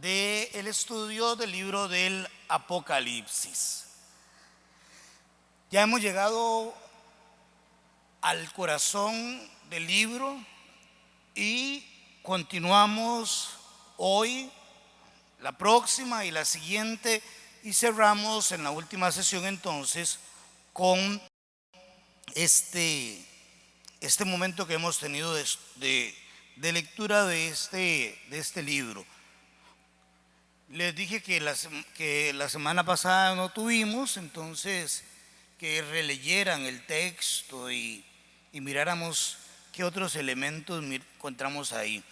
del estudio del libro del Apocalipsis. Ya hemos llegado al corazón del libro y continuamos hoy, la próxima y la siguiente, y cerramos en la última sesión entonces con este momento que hemos tenido de lectura de este libro. Les dije que la semana pasada no tuvimos, entonces que releyeran el texto y miráramos qué otros elementos encontramos ahí.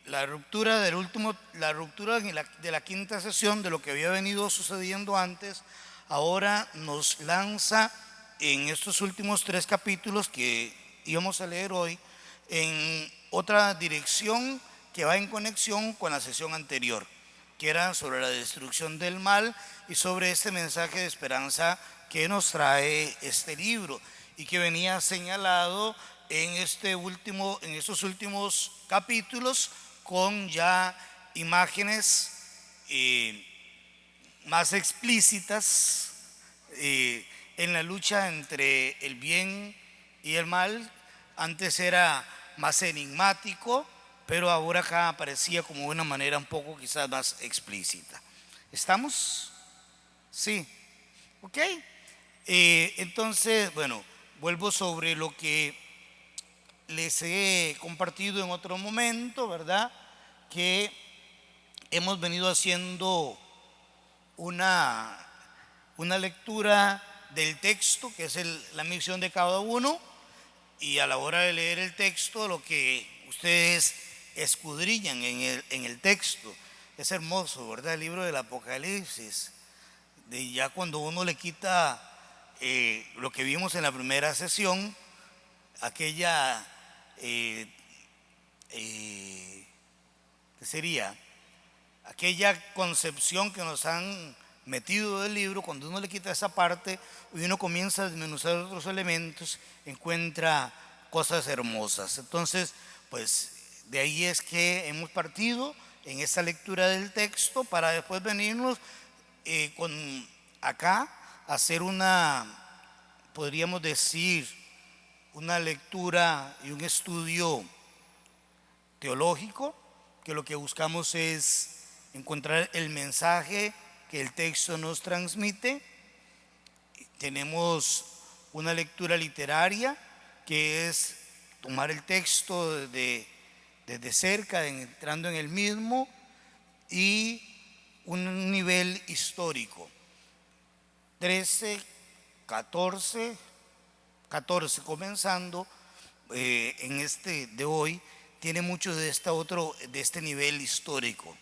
La ruptura de la quinta sesión de lo que había venido sucediendo antes, ahora nos lanza en estos últimos 3 capítulos que íbamos a leer hoy en otra dirección que va en conexión con la sesión anterior, que era sobre la destrucción del mal y sobre este mensaje de esperanza que nos trae este libro y que venía señalado en estos últimos capítulos con ya imágenes más explícitas en la lucha entre el bien y el mal. Antes era más enigmático, pero ahora acá aparecía como de una manera un poco quizás más explícita. ¿Estamos? Sí. ¿Ok? Entonces, bueno, vuelvo sobre lo que les he compartido en otro momento, ¿verdad? Que hemos venido haciendo una lectura del texto, que es la misión de cada uno, y a la hora de leer el texto, lo que ustedes escudriñan en el texto. Es hermoso, ¿verdad? El libro del Apocalipsis. Ya cuando uno le quita lo que vimos en la primera sesión, aquella, ¿qué sería? Aquella concepción que nos han metido del libro, cuando uno le quita esa parte y uno comienza a desmenuzar otros elementos, encuentra cosas hermosas. Entonces, pues de ahí es que hemos partido en esa lectura del texto para después venirnos con acá a hacer podríamos decir, una lectura y un estudio teológico, que lo que buscamos es encontrar el mensaje que el texto nos transmite. Tenemos una lectura literaria, que es tomar el texto desde cerca, entrando en el mismo, y un nivel histórico. 13, 14 comenzando en este de hoy, tiene mucho de este nivel histórico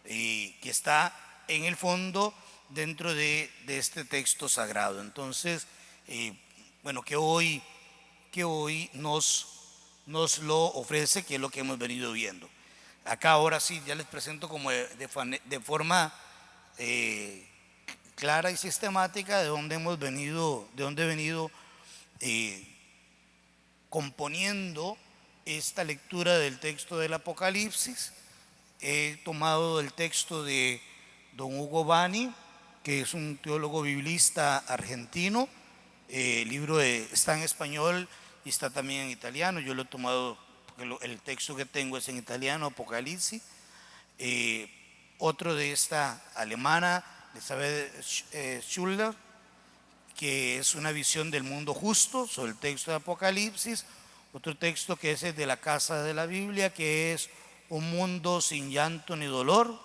que está en el fondo dentro de este texto sagrado. Entonces, bueno, que hoy nos lo ofrece, que es lo que hemos venido viendo. Acá ahora sí, ya les presento como de forma clara y sistemática de dónde hemos venido, he venido componiendo esta lectura del texto del Apocalipsis. He tomado el texto de don Hugo Bani, que es un teólogo biblista argentino. El libro está en español y está también en italiano. Yo lo he tomado porque el texto que tengo es en italiano, Apocalipsis. Otro de esta alemana, Elisabeth Schuller, que es una visión del mundo justo sobre el texto de Apocalipsis. Otro texto que es el de la Casa de la Biblia, que es un mundo sin llanto ni dolor.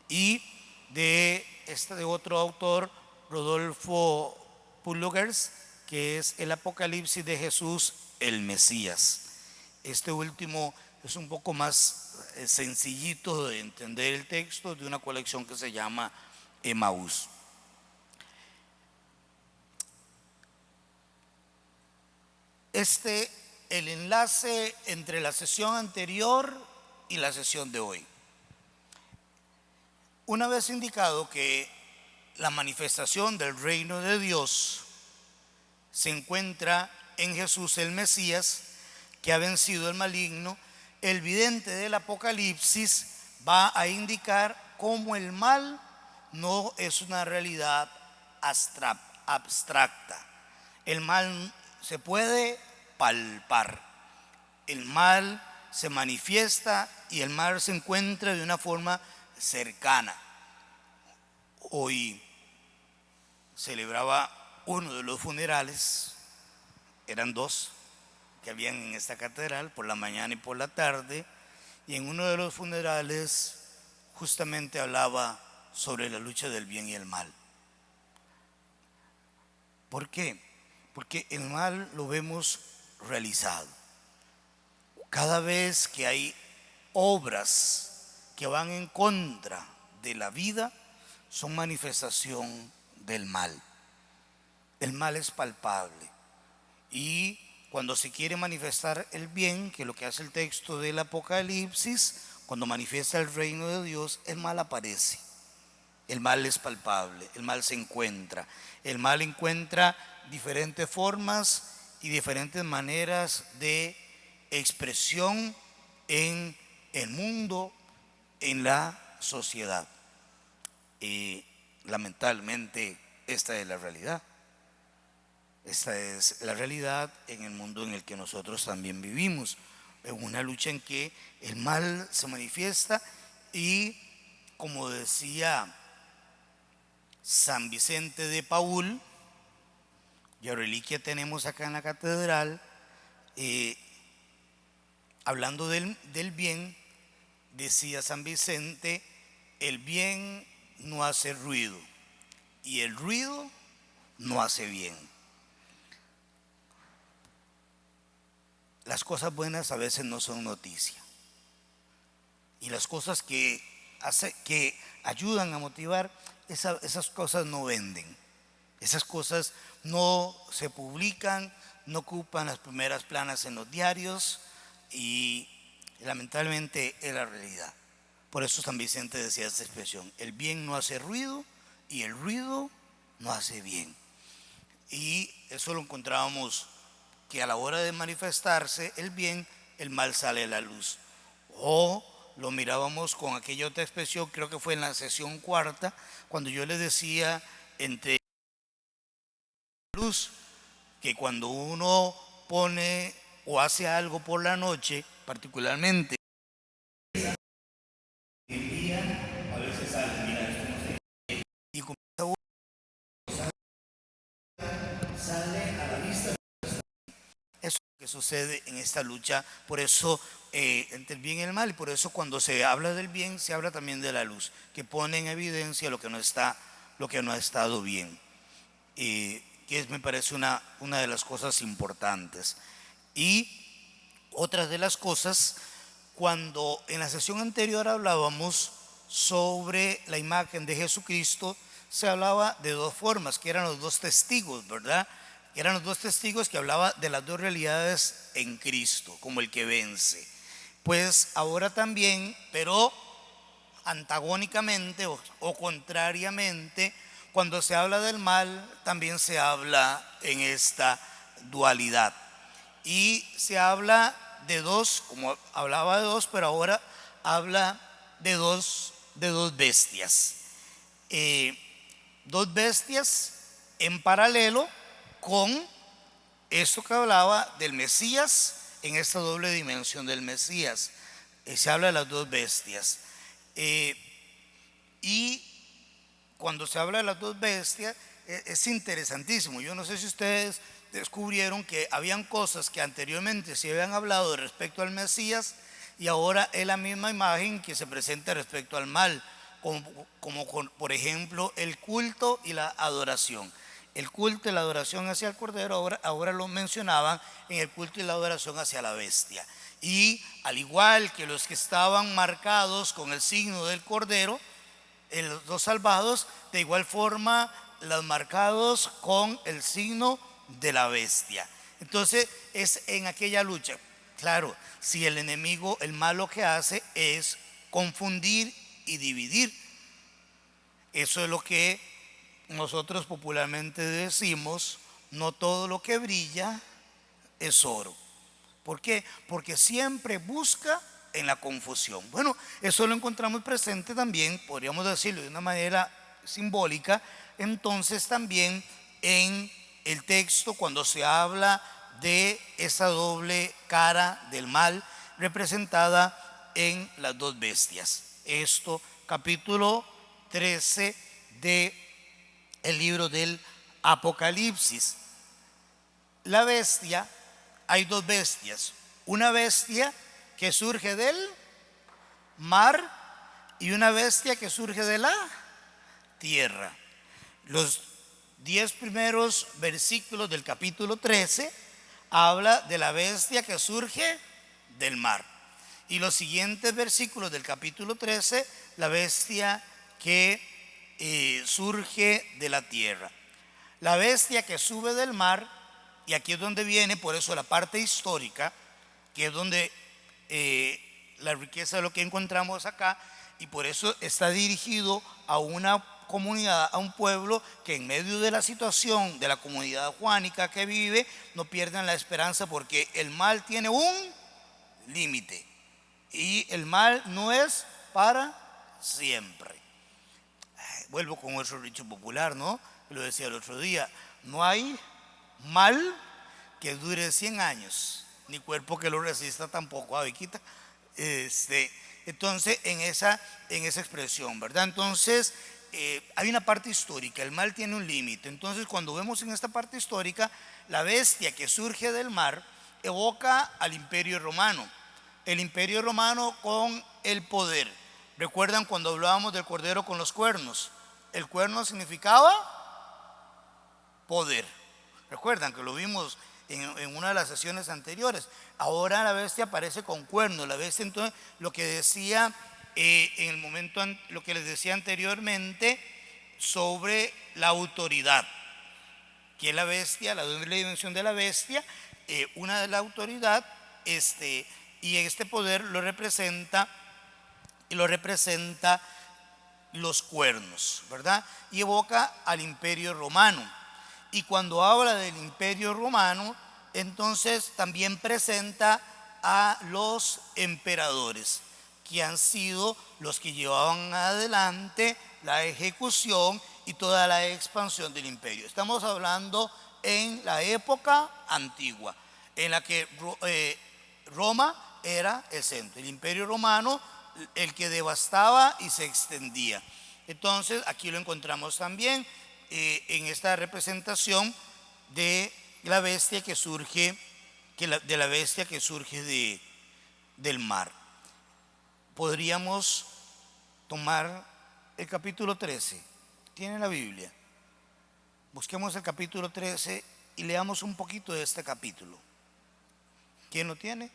Y de otro autor, Rodolfo Pulugers, que es el Apocalipsis de Jesús, el Mesías. Este último es un poco más sencillito de entender el texto, de una colección que se llama Emaús. El enlace entre la sesión anterior y la sesión de hoy. Una vez indicado que la manifestación del reino de Dios se encuentra en Jesús el Mesías, que ha vencido el maligno, el vidente del Apocalipsis va a indicar cómo el mal no es una realidad abstracta. El mal se puede palpar, el mal se manifiesta y el mal se encuentra de una forma cercana. Hoy celebraba uno de los funerales, eran dos que habían en esta catedral, por la mañana y por la tarde, y en uno de los funerales justamente hablaba sobre la lucha del bien y el mal. ¿Por qué? Porque el mal lo vemos realizado. Cada vez que hay obras que van en contra de la vida, son manifestación del mal. El mal es palpable. Y cuando se quiere manifestar el bien, que es lo que hace el texto del Apocalipsis, cuando manifiesta el reino de Dios, el mal aparece. El mal es palpable, el mal se encuentra. El mal encuentra diferentes formas y diferentes maneras de expresión en el mundo, en la sociedad. Y lamentablemente esta es la realidad. Esta es la realidad en el mundo en el que nosotros también vivimos, en una lucha en que el mal se manifiesta y, como decía San Vicente de Paúl, cuya reliquia tenemos acá en la catedral, hablando del bien, decía San Vicente: el bien no hace ruido y el ruido no hace bien. Las cosas buenas a veces no son noticia, y las cosas que ayudan a motivar, esas cosas no venden, esas cosas no se publican, no ocupan las primeras planas en los diarios, y lamentablemente es la realidad. Por eso San Vicente decía esta expresión: el bien no hace ruido y el ruido no hace bien. Y eso lo encontrábamos, que a la hora de manifestarse el bien, el mal sale a la luz. O lo mirábamos con aquella otra expresión, creo que fue en la sesión cuarta, cuando yo les decía entre luz, que cuando uno pone o hace algo por la noche, particularmente el día, a veces sale, mira, esto no sé, y comienza sale a la vista. Eso es lo que sucede en esta lucha, por eso entre el bien y el mal, y por eso cuando se habla del bien, se habla también de la luz, que pone en evidencia lo que no ha estado bien. Que me parece una de las cosas importantes. Y otra de las cosas, cuando en la sesión anterior hablábamos sobre la imagen de Jesucristo, se hablaba de dos formas, que eran los dos testigos, ¿verdad? Que eran los dos testigos, que hablaba de las dos realidades en Cristo, como el que vence. Pues ahora también, pero antagónicamente o contrariamente, cuando se habla del mal, también se habla en esta dualidad. Y se habla de dos, como hablaba de dos, pero ahora habla de dos bestias. Dos bestias en paralelo con esto que hablaba del Mesías, en esta doble dimensión del Mesías. Se habla de las dos bestias. Y cuando se habla de las dos bestias, es interesantísimo. Yo no sé si ustedes descubrieron que habían cosas que anteriormente se habían hablado respecto al Mesías, y ahora es la misma imagen que se presenta respecto al mal, como por ejemplo el culto y la adoración. El culto y la adoración hacia el Cordero ahora lo mencionaban en el culto y la adoración hacia la bestia. Y al igual que los que estaban marcados con el signo del Cordero, los dos salvados, de igual forma los marcados con el signo de la bestia. Entonces es en aquella lucha. Claro, si el enemigo, el malo que hace es confundir y dividir. Eso es lo que nosotros popularmente decimos: no todo lo que brilla es oro. ¿Por qué? Porque siempre busca en la confusión. Bueno, eso lo encontramos presente también, podríamos decirlo de una manera simbólica, entonces también en el texto cuando se habla de esa doble cara del mal representada en las dos bestias. Esto, capítulo 13 de el libro del Apocalipsis. La bestia, hay dos bestias, una bestia que surge del mar y una bestia que surge de la tierra. Los 10 primeros versículos del capítulo 13 habla de la bestia que surge del mar. Y los siguientes versículos del capítulo 13, la bestia que surge de la tierra. La bestia que sube del mar, y aquí es donde viene, por eso la parte histórica, que es donde la riqueza de lo que encontramos acá, y por eso está dirigido a una comunidad, a un pueblo que en medio de la situación de la comunidad juánica que vive, no pierdan la esperanza, porque el mal tiene un límite y el mal no es para siempre. Vuelvo con otro dicho popular, ¿no? Lo decía el otro día: no hay mal que dure 100 años, ni cuerpo que lo resista tampoco, Viquita. Entonces, en esa expresión, ¿verdad? Entonces, hay una parte histórica, el mal tiene un límite. Entonces, cuando vemos en esta parte histórica, la bestia que surge del mar evoca al Imperio Romano. El Imperio Romano con el poder. ¿Recuerdan cuando hablábamos del cordero con los cuernos? El cuerno significaba poder. ¿Recuerdan que lo vimos en una de las sesiones anteriores? Ahora la bestia aparece con cuernos. La bestia, entonces, lo que decía en el momento, lo que les decía anteriormente sobre la autoridad, que es la bestia, la doble dimensión de la bestia, una de la autoridad, y este poder lo representa los cuernos, ¿verdad? Y evoca al Imperio Romano. Y cuando habla del Imperio Romano, entonces también presenta a los emperadores, que han sido los que llevaban adelante la ejecución y toda la expansión del imperio. Estamos hablando en la época antigua, en la que Roma era el centro, el Imperio Romano el que devastaba y se extendía. Entonces aquí lo encontramos también en esta representación de la bestia que surge, de la bestia que surge del mar. Podríamos tomar el capítulo 13. ¿Tienen la Biblia? Busquemos el capítulo 13 y leamos un poquito de este capítulo. ¿Quién lo tiene?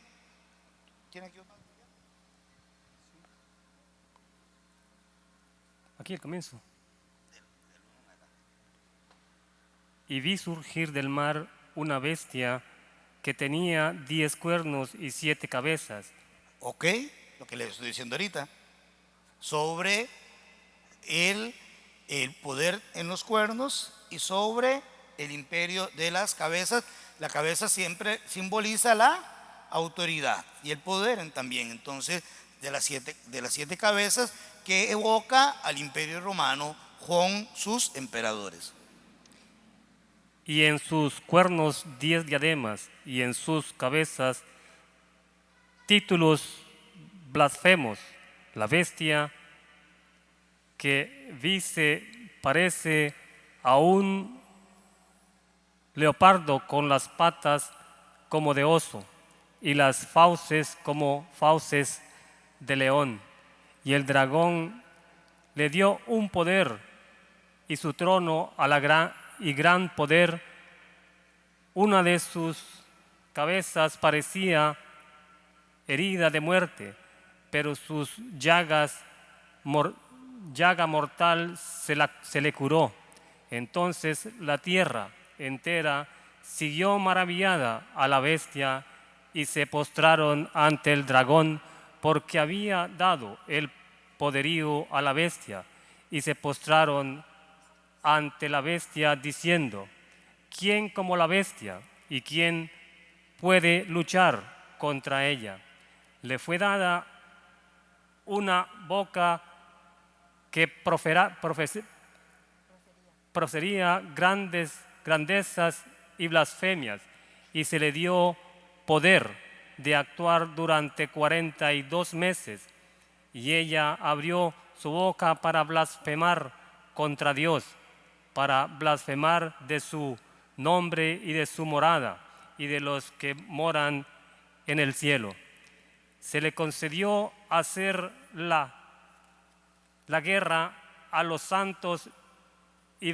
¿Tiene aquí? Aquí al comienzo. Y vi surgir del mar una bestia que tenía 10 cuernos y 7 cabezas. Ok, lo que les estoy diciendo ahorita, sobre el poder en los cuernos y sobre el imperio de las cabezas. La cabeza siempre simboliza la autoridad y el poder también. Entonces, de las siete cabezas, que evoca al Imperio Romano con sus emperadores. Y en sus cuernos 10 diademas, y en sus cabezas títulos blasfemos. La bestia que vi se parece a un leopardo con las patas como de oso y las fauces como fauces de león. Y el dragón le dio un poder y su trono a la gran poder. Una de sus cabezas parecía herida de muerte, pero sus llaga mortal se le curó. Entonces la tierra entera siguió maravillada a la bestia y se postraron ante el dragón, porque había dado el poderío a la bestia, y se postraron ante la bestia diciendo: ¿quién como la bestia y quién puede luchar contra ella? Le fue dada una boca que profería grandezas y blasfemias, y se le dio poder de actuar durante 42 meses, y ella abrió su boca para blasfemar contra Dios, para blasfemar de su nombre y de su morada y de los que moran en el cielo. Se le concedió hacer la guerra a los santos y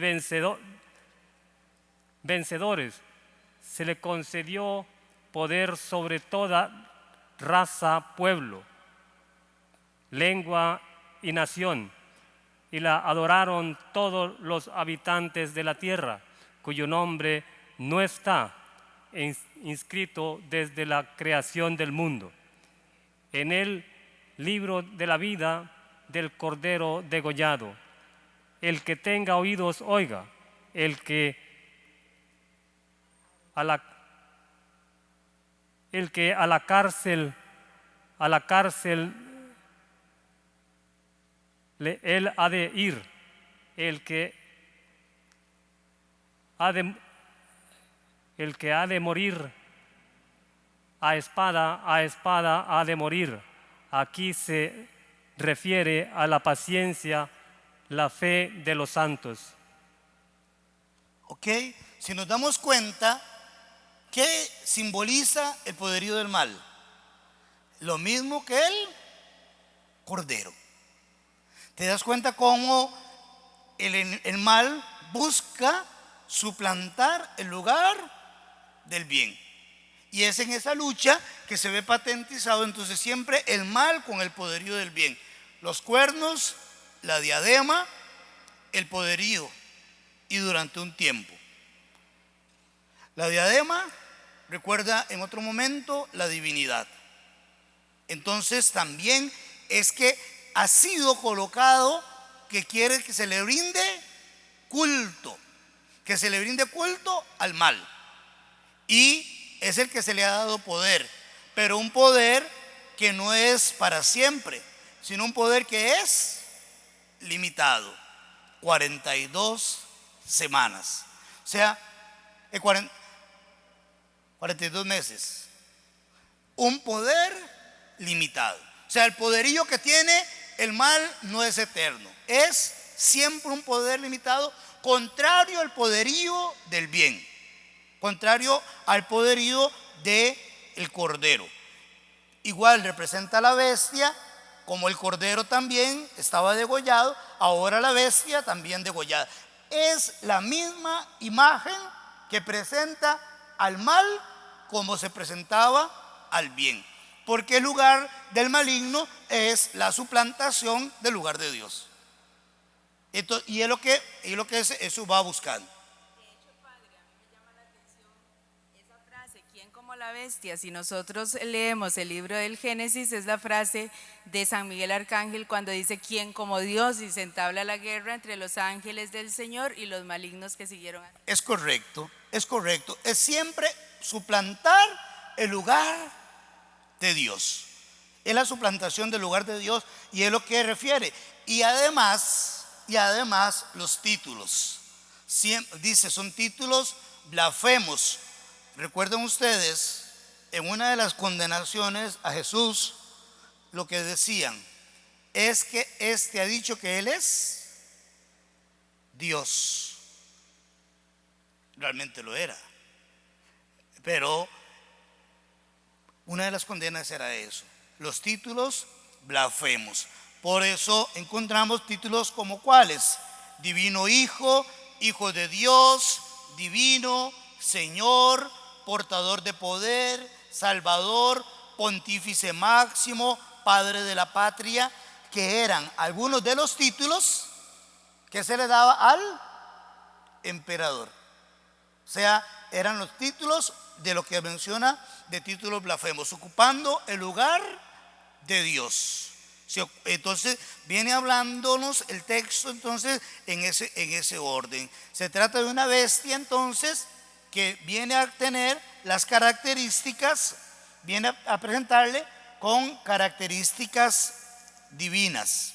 vencedores. Se le concedió poder sobre toda raza, pueblo, lengua y nación, y la adoraron todos los habitantes de la tierra, cuyo nombre no está inscrito desde la creación del mundo en el libro de la vida del Cordero degollado. El que tenga oídos, oiga. El que a la cárcel él ha de ir. El que ha de morir a espada ha de morir. Aquí se refiere a la paciencia, la fe de los santos. ¿Ok? Si nos damos cuenta, ¿qué simboliza el poderío del mal? Lo mismo que el cordero. ¿Te das cuenta cómo el mal busca suplantar el lugar del bien? Y es en esa lucha que se ve patentizado entonces siempre el mal con el poderío del bien. Los cuernos, la diadema, el poderío y durante un tiempo. La diadema recuerda en otro momento la divinidad. Entonces también es que ha sido colocado que quiere que se le brinde culto, que se le brinde culto al mal. Y es el que se le ha dado poder, pero un poder que no es para siempre, sino un poder que es limitado, 42 semanas, o sea, 42 meses, un poder limitado. O sea, el poderío que tiene el mal no es eterno, es siempre un poder limitado, contrario al poderío del bien, contrario al poderío del cordero. Igual representa a la bestia, como el cordero también estaba degollado, ahora la bestia también degollada. Es la misma imagen que presenta al mal como se presentaba al bien, porque el lugar del maligno es la suplantación del lugar de Dios. Entonces, y es lo que eso va buscando. ¿Quién como la bestia? Si nosotros leemos el libro del Génesis, es la frase de San Miguel Arcángel cuando dice ¿quién como Dios? Y se entabla la guerra entre los ángeles del Señor y los malignos que siguieron. Es correcto, es correcto. Es siempre suplantar el lugar de Dios. Es la suplantación del lugar de Dios y es lo que refiere. Y además los títulos. Dice, son títulos blasfemos. Recuerden ustedes, en una de las condenaciones a Jesús, lo que decían es que este ha dicho que Él es Dios. Realmente lo era. Pero una de las condenas era eso, los títulos blasfemos. Por eso encontramos títulos como cuáles: Divino Hijo, Hijo de Dios, Divino, Señor, Portador de poder, Salvador, Pontífice máximo, Padre de la patria, que eran algunos de los títulos que se le daba al emperador. O sea, eran los títulos de lo que menciona de títulos blasfemos, ocupando el lugar de Dios. Entonces viene hablándonos el texto entonces en ese orden. Se trata de una bestia entonces que viene a tener las características, viene a presentarle con características divinas.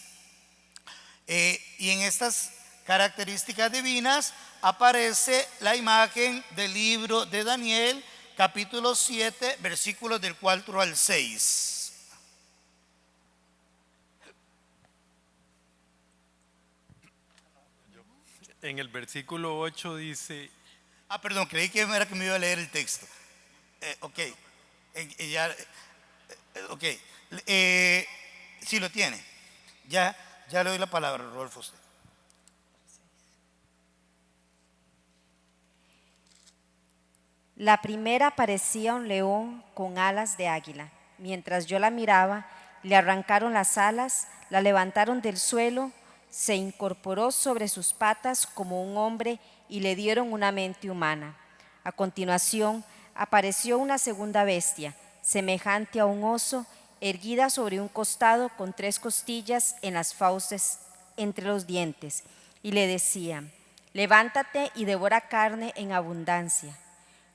Y en estas características divinas aparece la imagen del libro de Daniel, capítulo 7, versículos del 4 al 6. En el versículo 8 dice, Perdón, creí que era que me iba a leer el texto. Ok, ok, sí lo tiene. Ya le doy la palabra, Rodolfo. Usted. La primera parecía un león con alas de águila. Mientras yo la miraba, le arrancaron las alas, la levantaron del suelo, se incorporó sobre sus patas como un hombre y le dieron una mente humana. A continuación, apareció una segunda bestia, semejante a un oso, erguida sobre un costado con 3 costillas en las fauces entre los dientes, y le decía: levántate y devora carne en abundancia.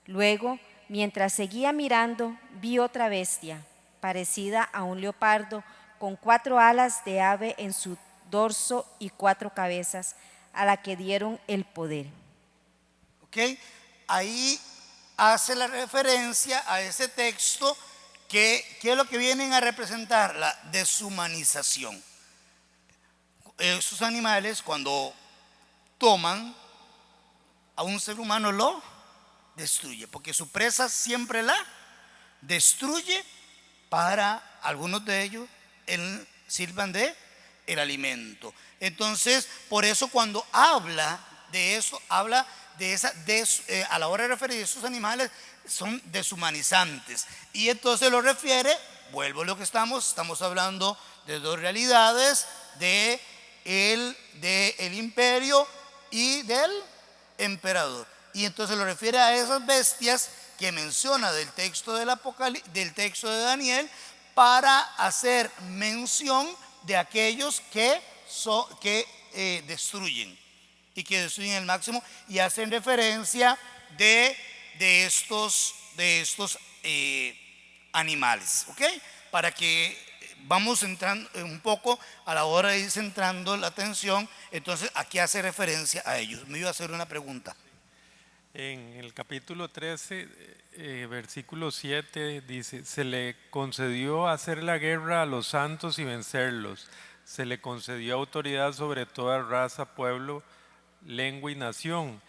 Luego, mientras seguía mirando, vi otra bestia, parecida a un leopardo, con 4 alas de ave en su dorso y 4 cabezas, a la que dieron el poder. Ok, ahí hace la referencia a ese texto que es lo que vienen a representar: la deshumanización. Esos animales, cuando toman a un ser humano, lo destruye, porque su presa siempre la destruye. Para algunos de ellos sirvan de el alimento. Entonces, por eso cuando habla de eso, habla de esa a la hora de referir a esos animales, son deshumanizantes. Y entonces lo refiere, vuelvo a lo que estamos hablando de 2 realidades: de el imperio y del emperador. Y entonces lo refiere a esas bestias que menciona del texto del texto de Daniel, para hacer mención de aquellos que destruyen, y que destruyen el máximo, y hacen referencia de estos animales. ¿Ok? Para que vamos entrando un poco a la hora de ir centrando la atención. Entonces aquí hace referencia a ellos. Me iba a hacer una pregunta. en el capítulo 13, versículo 7, dice, se le concedió hacer la guerra a los santos y vencerlos. Se le concedió autoridad sobre toda raza, pueblo, lengua y nación.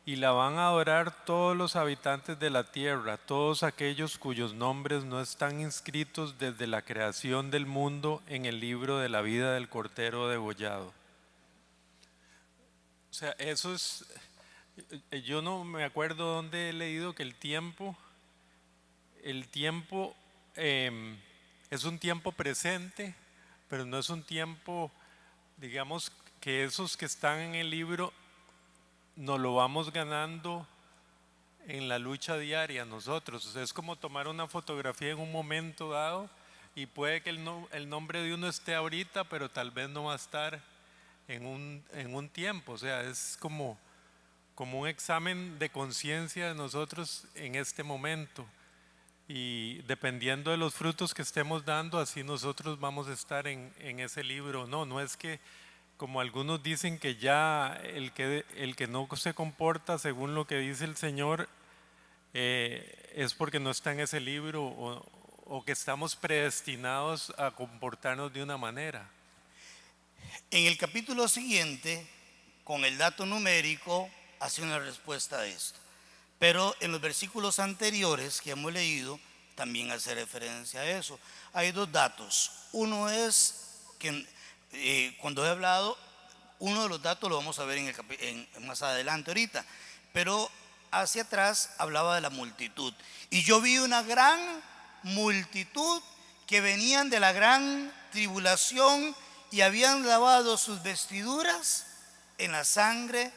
Y la van a adorar todos los habitantes de la tierra, todos aquellos cuyos nombres no están inscritos desde la creación del mundo en el libro de la vida del Cordero degollado. O sea, eso es, yo no me acuerdo dónde he leído que el tiempo es un tiempo presente, pero no es un tiempo, digamos, que esos que están en el libro nos lo vamos ganando en la lucha diaria nosotros. O sea, es como tomar una fotografía en un momento dado, y puede que el nombre de uno esté ahorita, pero tal vez no va a estar en un tiempo. O sea, es como un examen de conciencia de nosotros en este momento, y dependiendo de los frutos que estemos dando, así nosotros vamos a estar en ese libro. No es que, como algunos dicen, que ya el que no se comporta según lo que dice el Señor es porque no está en ese libro, o que estamos predestinados a comportarnos de una manera. En el capítulo siguiente, con el dato numérico, hace una respuesta a esto. Pero en los versículos anteriores que hemos leído, también hace referencia a eso. Hay 2 datos. Uno es que cuando he hablado, uno de los datos lo vamos a ver más adelante ahorita, pero hacia atrás hablaba de la multitud. Y yo vi una gran multitud que venían de la gran tribulación y habían lavado sus vestiduras en la sangre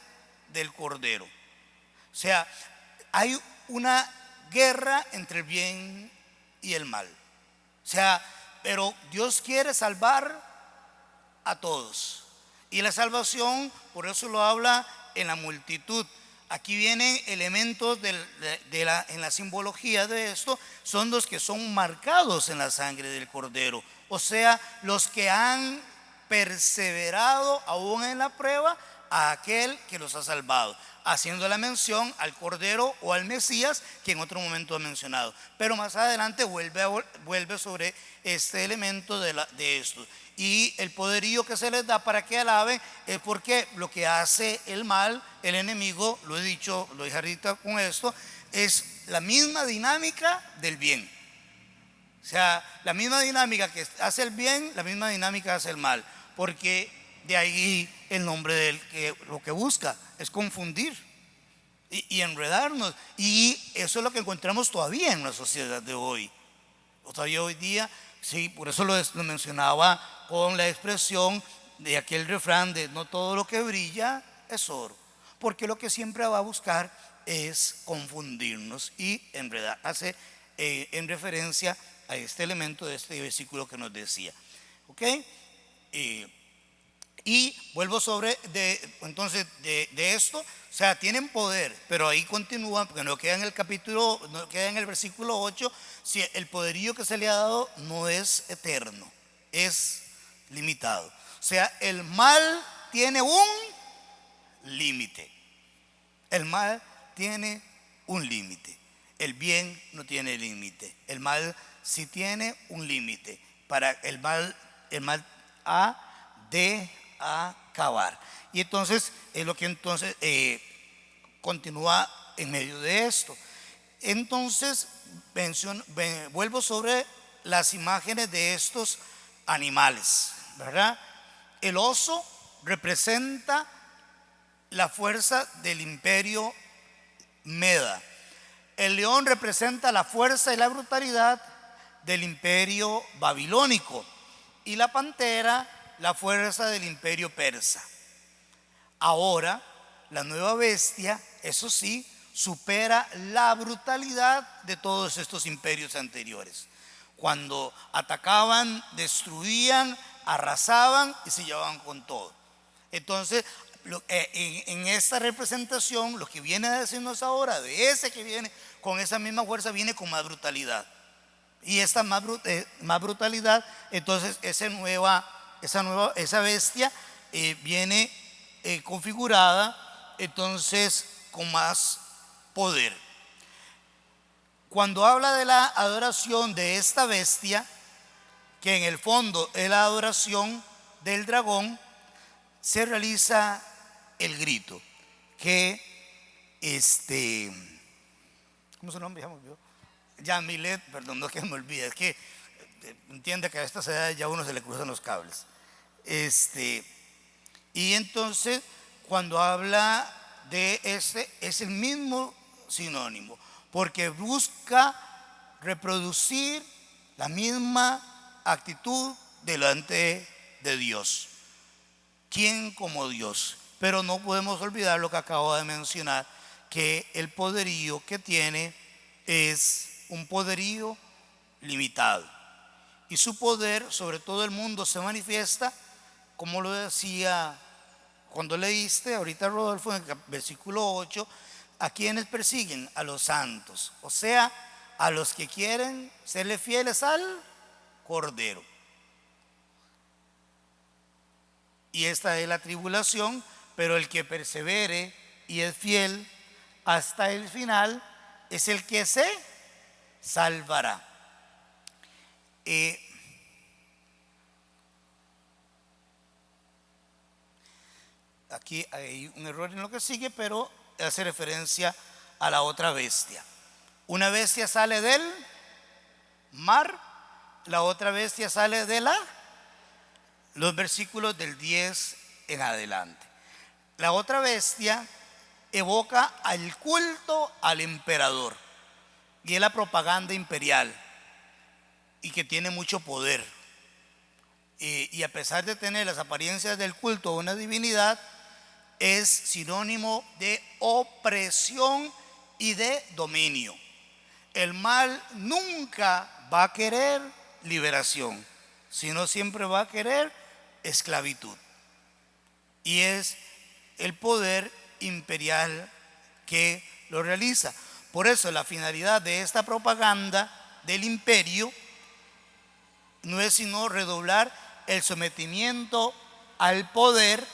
del Cordero. O sea, hay una guerra entre el bien y el mal. O sea, pero Dios quiere salvar a todos. Y la salvación, por eso lo habla en la multitud. Aquí vienen elementos en la simbología de esto, son los que son marcados en la sangre del Cordero, o sea, los que han perseverado aún en la prueba a aquel que los ha salvado, haciendo la mención al Cordero o al Mesías que en otro momento ha mencionado, pero más adelante vuelve sobre este elemento de esto. Y el poderío que se les da para que alaben es porque lo que hace el mal, el enemigo, lo he dicho, lo dije ahorita con esto, es la misma dinámica del bien. O sea, la misma dinámica que hace el bien, la misma dinámica hace el mal, porque de ahí el nombre de él, que lo que busca es confundir y enredarnos. Y eso es lo que encontramos todavía en la sociedad de hoy. Todavía hoy día, sí, por eso lo mencionaba con la expresión de aquel refrán de no todo lo que brilla es oro, porque lo que siempre va a buscar es confundirnos y enredar. Hace en referencia a este elemento de este versículo que nos decía. ¿Ok? Y vuelvo sobre entonces de esto, o sea, tienen poder, pero ahí continúan, porque no queda en el capítulo, no queda en el versículo 8, si el poderío que se le ha dado no es eterno, es limitado. O sea, el mal tiene un límite. El mal tiene un límite. El bien no tiene límite. El mal sí tiene un límite. Para el mal ha de acabar. Y entonces es lo que entonces continúa en medio de esto. Entonces vuelvo sobre las imágenes de estos animales, ¿verdad? El oso representa la fuerza del imperio Meda. El león representa la fuerza y la brutalidad del imperio babilónico, y la pantera la fuerza del imperio persa. Ahora, la nueva bestia, eso sí, supera la brutalidad de todos estos imperios anteriores. Cuando atacaban, destruían, arrasaban y se llevaban con todo. Entonces, en esta representación, lo que viene a decirnos ahora, de ese que viene con esa misma fuerza, viene con más brutalidad. Y esta más brutalidad, entonces esa bestia viene configurada entonces con más poder. Cuando habla de la adoración de esta bestia, que en el fondo es la adoración del dragón, se realiza el grito que ¿cómo se llama? Yamilet, perdón, no que me olvide, es que entiende que a estas edades ya a uno se le cruzan los cables. Y entonces cuando habla de es el mismo sinónimo, porque busca reproducir la misma actitud delante de Dios. ¿Quién como Dios? Pero no podemos olvidar lo que acabo de mencionar, que el poderío que tiene es un poderío limitado. Y su poder sobre todo el mundo se manifiesta, como lo decía cuando leíste ahorita, Rodolfo, en el versículo 8, a quienes persiguen a los santos, o sea, a los que quieren serle fieles al Cordero. Y esta es la tribulación, pero el que persevere y es fiel hasta el final es el que se salvará. Aquí hay un error en lo que sigue, pero hace referencia a la otra bestia. Una bestia sale del mar, la otra bestia sale de los versículos del 10 en adelante. La otra bestia evoca al culto al emperador, y es la propaganda imperial, y que tiene mucho poder. Y a pesar de tener las apariencias del culto a una divinidad, es sinónimo de opresión y de dominio. El mal nunca va a querer liberación, sino siempre va a querer esclavitud. Y es el poder imperial que lo realiza. Por eso la finalidad de esta propaganda del imperio no es sino redoblar el sometimiento al poder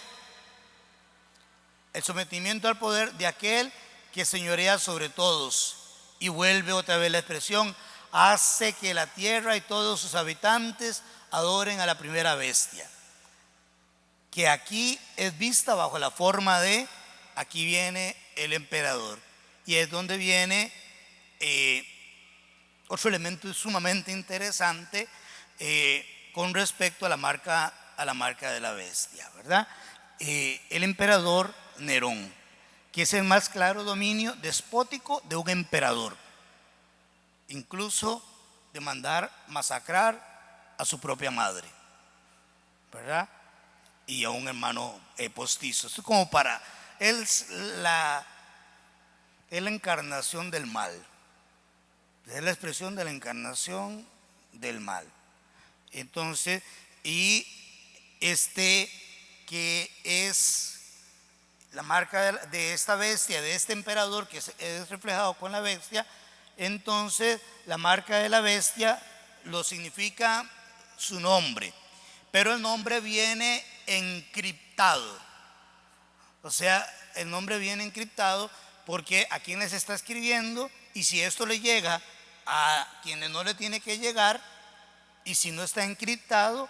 de aquel que señorea sobre todos. Y vuelve otra vez la expresión: hace que la tierra y todos sus habitantes adoren a la primera bestia, que aquí es vista bajo la forma de, aquí viene el emperador, y es donde viene otro elemento sumamente interesante con respecto a la marca de la bestia, ¿verdad? El emperador Nerón, que es el más claro dominio despótico de un emperador, incluso de mandar masacrar a su propia madre, ¿verdad? Y a un hermano postizo. Esto es como para él, la encarnación del mal, es la expresión de la encarnación del mal. Entonces, y que es la marca de esta bestia, de este emperador, que es reflejado con la bestia. Entonces la marca de la bestia lo significa su nombre, pero el nombre viene encriptado. O sea, el nombre viene encriptado porque a quien les está escribiendo, y si esto le llega a quienes no le tiene que llegar, y si no está encriptado,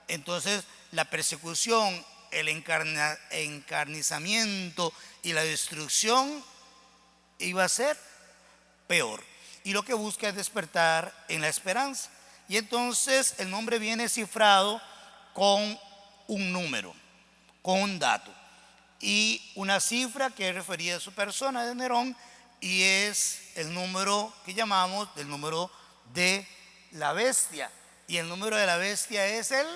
entonces la persecución, el encarnizamiento y la destrucción iba a ser peor. Y lo que busca es despertar en la esperanza. Y entonces el nombre viene cifrado con un número, con un dato y una cifra que refería a su persona de Nerón, y es el número que llamamos el número de la bestia. Y el número de la bestia es el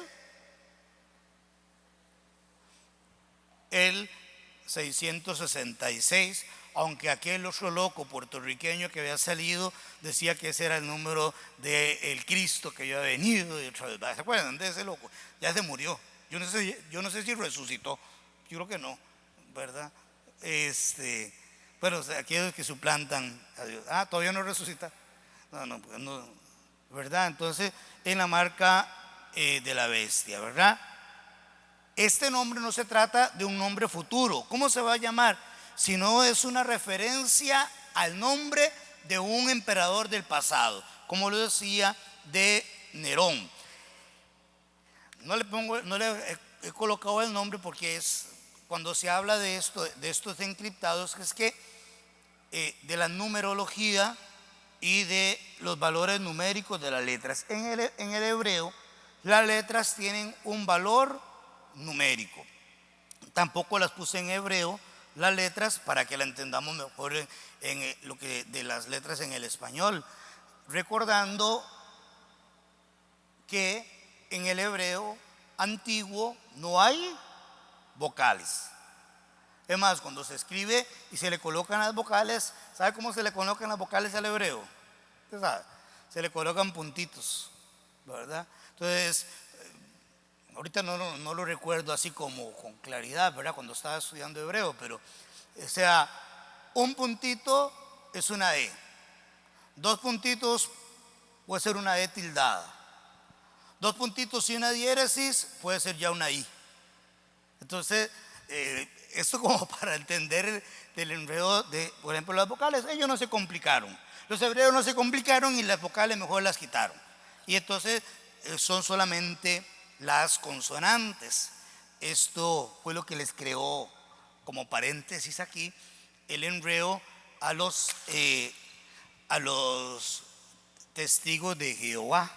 666, aunque aquel otro loco puertorriqueño que había salido decía que ese era el número del Cristo que había venido. ¿Se acuerdan de ese loco? Ya se murió. Yo no sé si resucitó. Yo creo que no, ¿verdad? Bueno, aquellos que suplantan a Dios. Todavía no resucita. No, ¿verdad? Entonces, en la marca de la bestia, ¿verdad? Este nombre no se trata de un nombre futuro. ¿Cómo se va a llamar? Sino es una referencia al nombre de un emperador del pasado, como lo decía, de Nerón. No le he colocado el nombre porque es cuando se habla de estos encriptados, que es que de la numerología y de los valores numéricos de las letras. En el hebreo, las letras tienen un valor numérico. Tampoco las puse en hebreo las letras para que la entendamos mejor en lo que de las letras en el español, recordando que en el hebreo antiguo no hay vocales. Es más, cuando se escribe y se le colocan las vocales, ¿sabe cómo se le colocan las vocales al hebreo? ¿Usted sabe? Se le colocan puntitos, ¿verdad? Entonces, ahorita no lo recuerdo así como con claridad, ¿verdad? Cuando estaba estudiando hebreo, pero, o sea, un puntito es una E, 2 puntitos puede ser una E tildada, 2 puntitos y una diéresis puede ser ya una I. Entonces, esto como para entender del enredo de, por ejemplo, las vocales. Ellos no se complicaron, los hebreos no se complicaron y las vocales mejor las quitaron. Y entonces son solamente las consonantes. Esto fue lo que les creó, como paréntesis aquí, el enredo a los testigos de Jehová.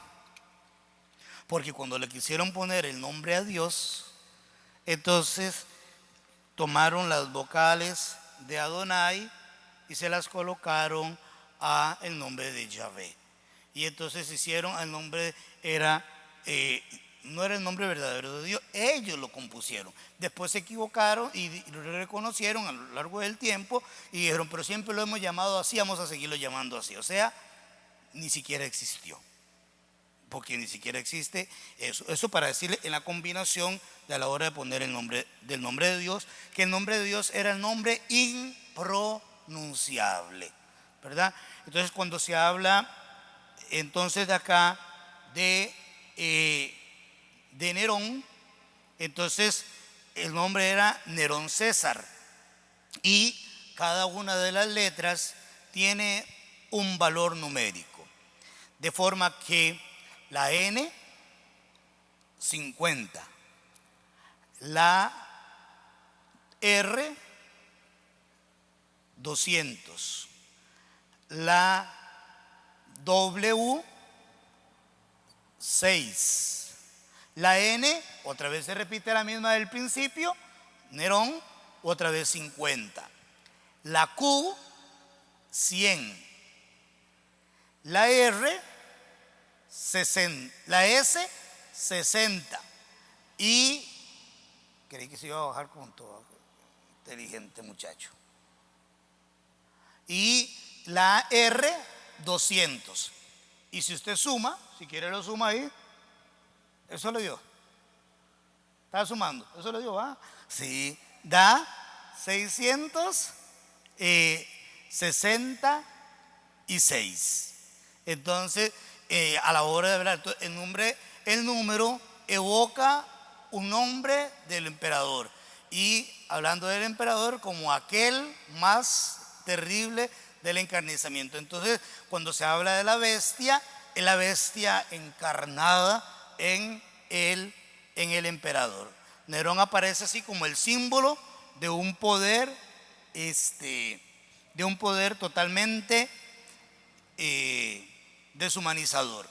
Porque cuando le quisieron poner el nombre a Dios, entonces tomaron las vocales de Adonai y se las colocaron a el nombre de Yahvé. Y entonces hicieron el nombre, no era el nombre verdadero de Dios, ellos lo compusieron. Después se equivocaron y lo reconocieron a lo largo del tiempo y dijeron, pero siempre lo hemos llamado así, vamos a seguirlo llamando así. O sea, ni siquiera existió, porque ni siquiera existe eso. Eso para decirle en la combinación de a la hora de poner el nombre del nombre de Dios, que el nombre de Dios era el nombre improbable. pronunciable, ¿verdad? Entonces, cuando se habla entonces de acá de Nerón, entonces el nombre era Nerón César, y cada una de las letras tiene un valor numérico, de forma que la N, 50, la R, 200, la W, 6, la N, otra vez se repite la misma del principio, Nerón, otra vez 50, la Q, 100, la R, 60, la S, 60, y creí que se iba a bajar con todo, inteligente muchacho, y la R, 200. Y si usted suma, si quiere lo suma ahí, eso le dio. ¿Está sumando? Eso le dio, ¿va? Sí, da 666. Entonces, a la hora de hablar, el número evoca un nombre del emperador. Y hablando del emperador como aquel más terrible del encarnizamiento. Entonces, cuando se habla de la bestia, es la bestia encarnada en el emperador. Nerón aparece así como el símbolo de un poder, totalmente deshumanizador.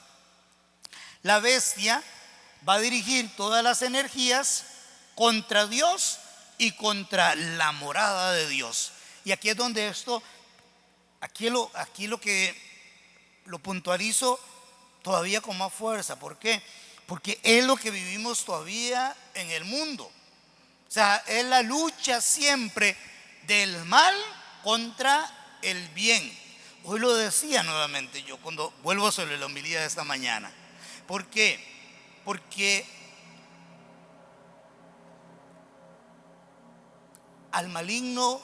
La bestia va a dirigir todas las energías contra Dios y contra la morada de Dios. Y aquí es donde aquí lo que lo puntualizo todavía con más fuerza. ¿Por qué? Porque es lo que vivimos todavía en el mundo. O sea, es la lucha siempre del mal contra el bien. Hoy lo decía nuevamente yo cuando vuelvo sobre la homilía de esta mañana. ¿Por qué? Porque al maligno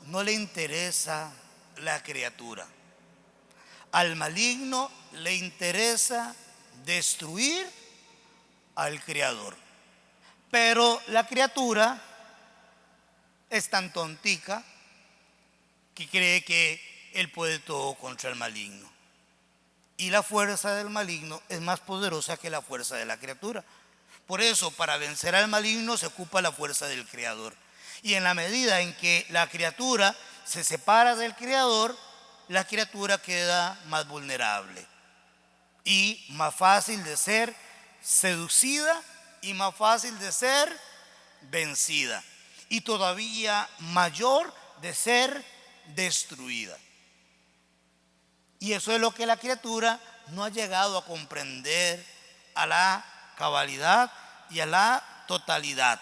no le interesa la criatura. Al maligno le interesa destruir al Creador. Pero la criatura es tan tontica que cree que él puede todo contra el maligno. Y la fuerza del maligno es más poderosa que la fuerza de la criatura. Por eso, para vencer al maligno se ocupa la fuerza del Creador. Y en la medida en que la criatura se separa del Creador, la criatura queda más vulnerable y más fácil de ser seducida y más fácil de ser vencida, y todavía mayor de ser destruida. Y eso es lo que la criatura no ha llegado a comprender a la cabalidad y a la totalidad.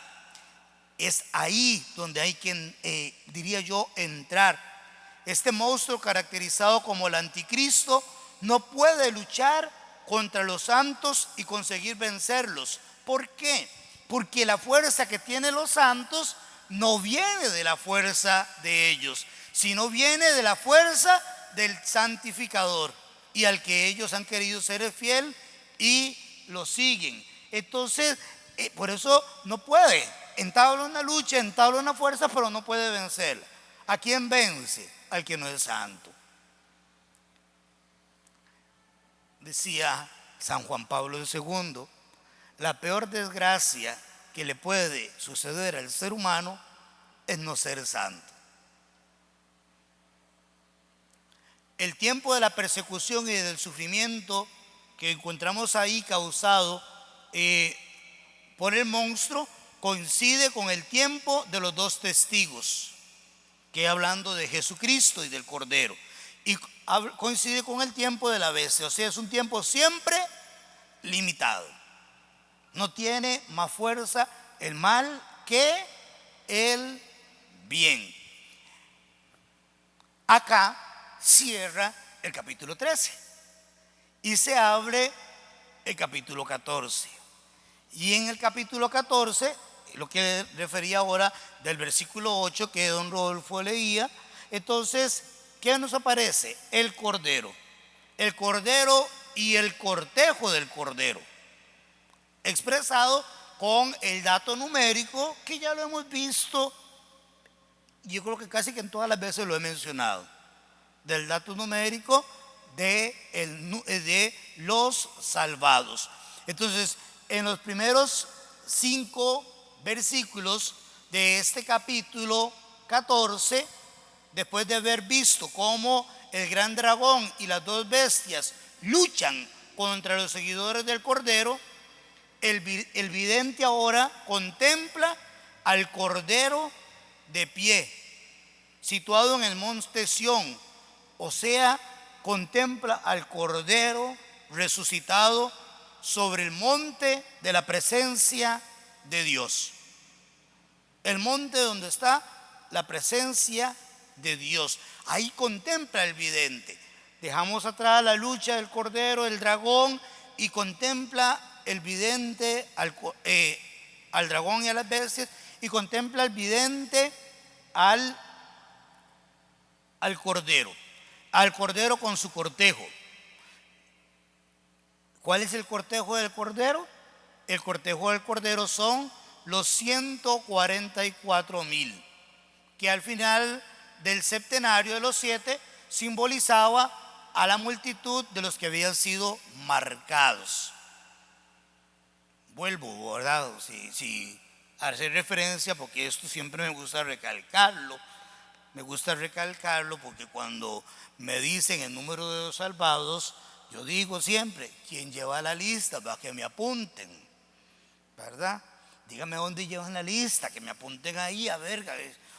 Es ahí donde hay que, diría yo, entrar. Este monstruo caracterizado como el anticristo no puede luchar contra los santos y conseguir vencerlos. ¿Por qué? Porque la fuerza que tienen los santos no viene de la fuerza de ellos, sino viene de la fuerza del santificador, y al que ellos han querido ser fiel y lo siguen. Entonces, por eso no puede. Entabla una lucha, entabla una fuerza, pero no puede vencerla. ¿A quién vence? Al que no es santo. Decía San Juan Pablo II, la peor desgracia que le puede suceder al ser humano es no ser santo. El tiempo de la persecución y del sufrimiento que encontramos ahí causado por el monstruo coincide con el tiempo de los dos testigos, que hablando de Jesucristo y del Cordero, y coincide con el tiempo de la bestia. O sea, es un tiempo siempre limitado. No tiene más fuerza el mal que el bien. Acá cierra el capítulo 13 y se abre el capítulo 14. Y en el capítulo 14, lo que refería ahora del versículo 8 que don Rodolfo leía, Entonces, ¿qué nos aparece? El cordero y el cortejo del cordero, expresado con el dato numérico que ya lo hemos visto. Yo creo que casi que en todas las veces lo he mencionado, del dato numérico de los salvados. Entonces, en los primeros 5 versículos de este capítulo 14, después de haber visto cómo el gran dragón y las 2 bestias luchan contra los seguidores del Cordero, el vidente ahora contempla al Cordero de pie, situado en el monte Sión, o sea, contempla al Cordero resucitado sobre el monte de la presencia de Dios. El monte donde está la presencia de Dios. Ahí contempla el vidente. Dejamos atrás la lucha del Cordero, el dragón, y contempla el vidente al dragón y a las bestias, y contempla el vidente al Cordero con su cortejo. ¿Cuál es el cortejo del Cordero? El cortejo del Cordero son los 144,000, que al final del septenario de los 7 simbolizaba a la multitud de los que habían sido marcados. Vuelvo, ¿verdad? Sí, a hacer referencia, porque esto siempre me gusta recalcarlo. Me gusta recalcarlo porque cuando me dicen el número de los salvados, yo digo siempre, ¿quién lleva la lista? Para que me apunten, ¿verdad? Díganme dónde llevan la lista, que me apunten ahí, a ver,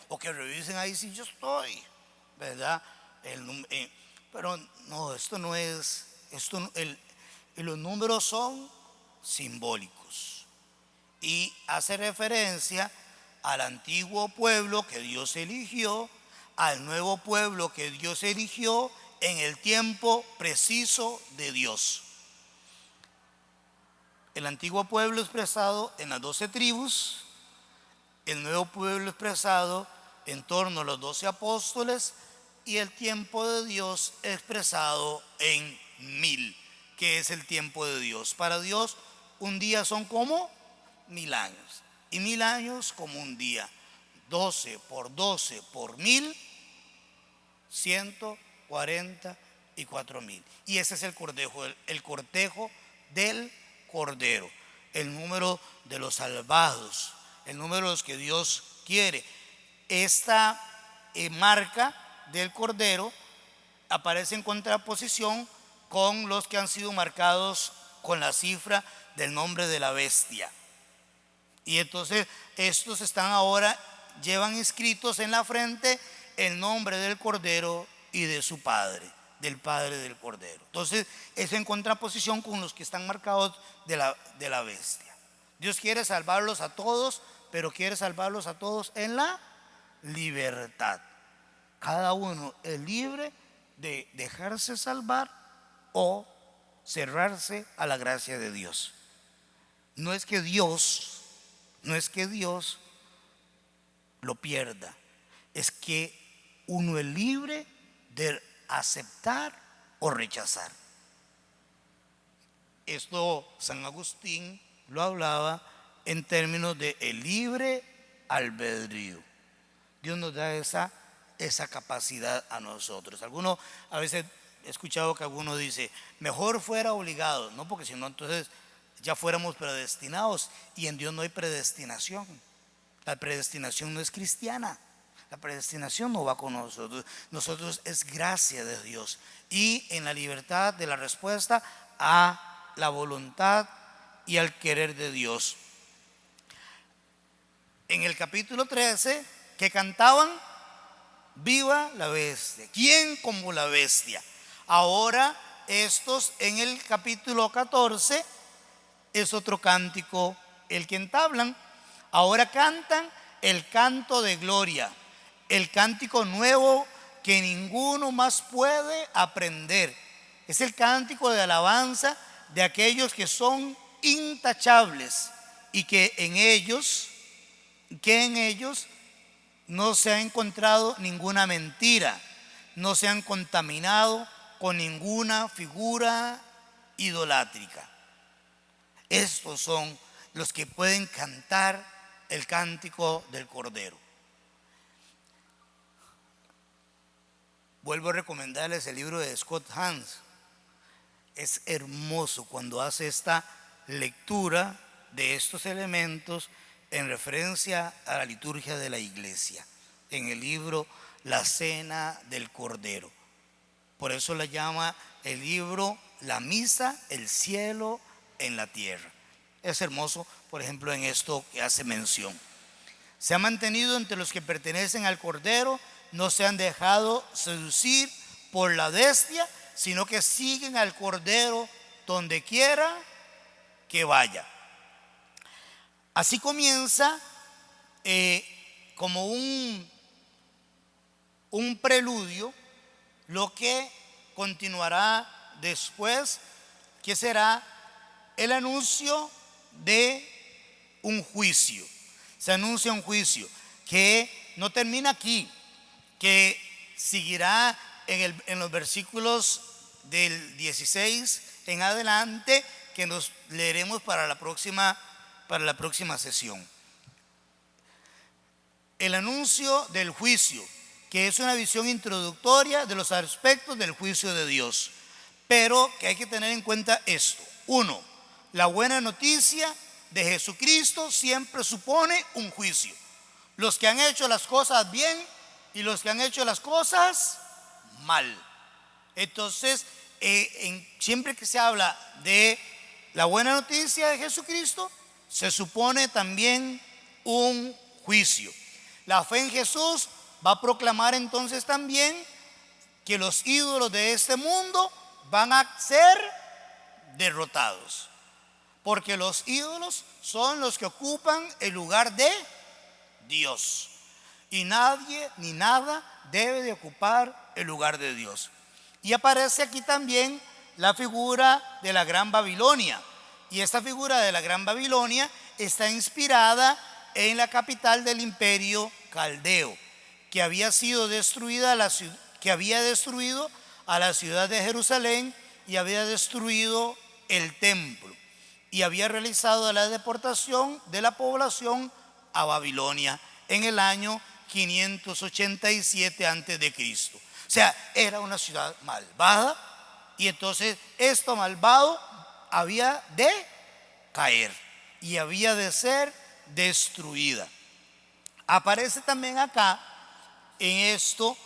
o que revisen ahí si yo estoy, ¿verdad? Pero no, esto no es, los números son simbólicos y hace referencia al antiguo pueblo que Dios eligió, al nuevo pueblo que Dios eligió en el tiempo preciso de Dios. El antiguo pueblo expresado en las 12 tribus, el nuevo pueblo expresado en torno a los 12 apóstoles, y el tiempo de Dios expresado en 1000, que es el tiempo de Dios. Para Dios un día son como 1000 años, y 1000 años como un día. 12 por 12 por 1000, 144,000. Y ese es el cortejo del Cordero, el número de los salvados, el número de los que Dios quiere. Esta marca del Cordero aparece en contraposición con los que han sido marcados con la cifra del nombre de la bestia. Y entonces estos están ahora, llevan inscritos en la frente el nombre del Cordero y de su padre, del padre del Cordero. Entonces es en contraposición con los que están marcados de la bestia. Dios quiere salvarlos a todos, pero quiere salvarlos a todos en la libertad. Cada uno es libre de dejarse salvar o cerrarse a la gracia de Dios. No es que Dios lo pierda, es que uno es libre de aceptar o rechazar. Esto San Agustín lo hablaba en términos de el libre albedrío. Dios nos da esa capacidad a nosotros. Algunos, a veces he escuchado que alguno dice, mejor fuera obligado, no, porque si no entonces ya fuéramos predestinados, y en Dios no hay predestinación. La predestinación no es cristiana. La predestinación no va con nosotros. Nosotros es gracia de Dios, y en la libertad de la respuesta a la voluntad y al querer de Dios. En el capítulo 13, que cantaban, viva la bestia. ¿Quién como la bestia? Ahora estos en el capítulo 14 es otro cántico el que entablan. Ahora cantan el canto de gloria, el cántico nuevo que ninguno más puede aprender. Es el cántico de alabanza de aquellos que son intachables y que en ellos no se ha encontrado ninguna mentira, no se han contaminado con ninguna figura idolátrica. Estos son los que pueden cantar el cántico del Cordero. Vuelvo a recomendarles el libro de Scott Hans. Es hermoso cuando hace esta lectura de estos elementos en referencia a la liturgia de la iglesia, en el libro La Cena del Cordero. Por eso le llama el libro La Misa, el cielo en la tierra. Es hermoso, por ejemplo, en esto que hace mención. Se ha mantenido entre los que pertenecen al Cordero, no se han dejado seducir por la bestia, sino que siguen al Cordero donde quiera que vaya. Así comienza como un preludio lo que continuará después, que será el anuncio de un juicio. Se anuncia un juicio que no termina aquí, que seguirá en los versículos del 16 en adelante, que nos leeremos para la próxima sesión. El anuncio del juicio, que es una visión introductoria de los aspectos del juicio de Dios, pero que hay que tener en cuenta esto. Uno, la buena noticia de Jesucristo siempre supone un juicio. Los que han hecho las cosas bien y los que han hecho las cosas mal. Entonces, siempre que se habla de la buena noticia de Jesucristo, se supone también un juicio. La fe en Jesús va a proclamar entonces también que los ídolos de este mundo van a ser derrotados, porque los ídolos son los que ocupan el lugar de Dios, y nadie ni nada debe de ocupar el lugar de Dios. Y aparece aquí también la figura de la Gran Babilonia, y esta figura de la Gran Babilonia está inspirada en la capital del imperio caldeo, que había sido destruida, que había destruido a la ciudad de Jerusalén y había destruido el templo, y había realizado la deportación de la población a Babilonia en el año 587 a.C. O sea, era una ciudad malvada, y entonces esto malvado había de caer y había de ser destruida. Aparece también acá en esto,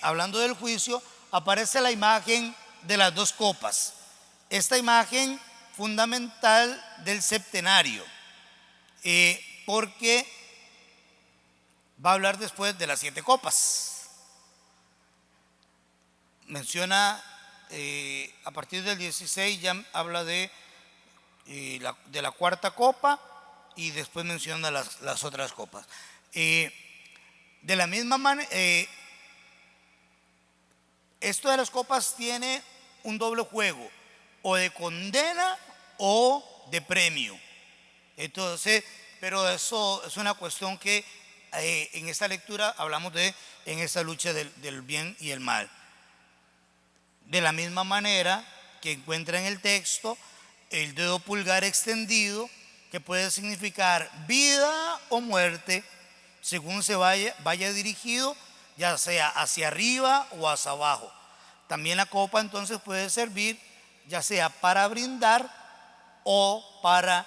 hablando del juicio, aparece la imagen de las dos copas, esta imagen fundamental del septenario, porque va a hablar después de las 7 copas. Menciona a partir del 16, ya habla de la cuarta copa, y después menciona las otras copas. De la misma manera, esto de las copas tiene un doble juego, o de condena o de premio. Entonces, pero eso es una cuestión que en esta lectura hablamos en esta lucha del bien y el mal. De la misma manera que encuentra en el texto el dedo pulgar extendido, que puede significar vida o muerte, según se vaya dirigido, ya sea hacia arriba o hacia abajo. También la copa entonces puede servir ya sea para brindar o para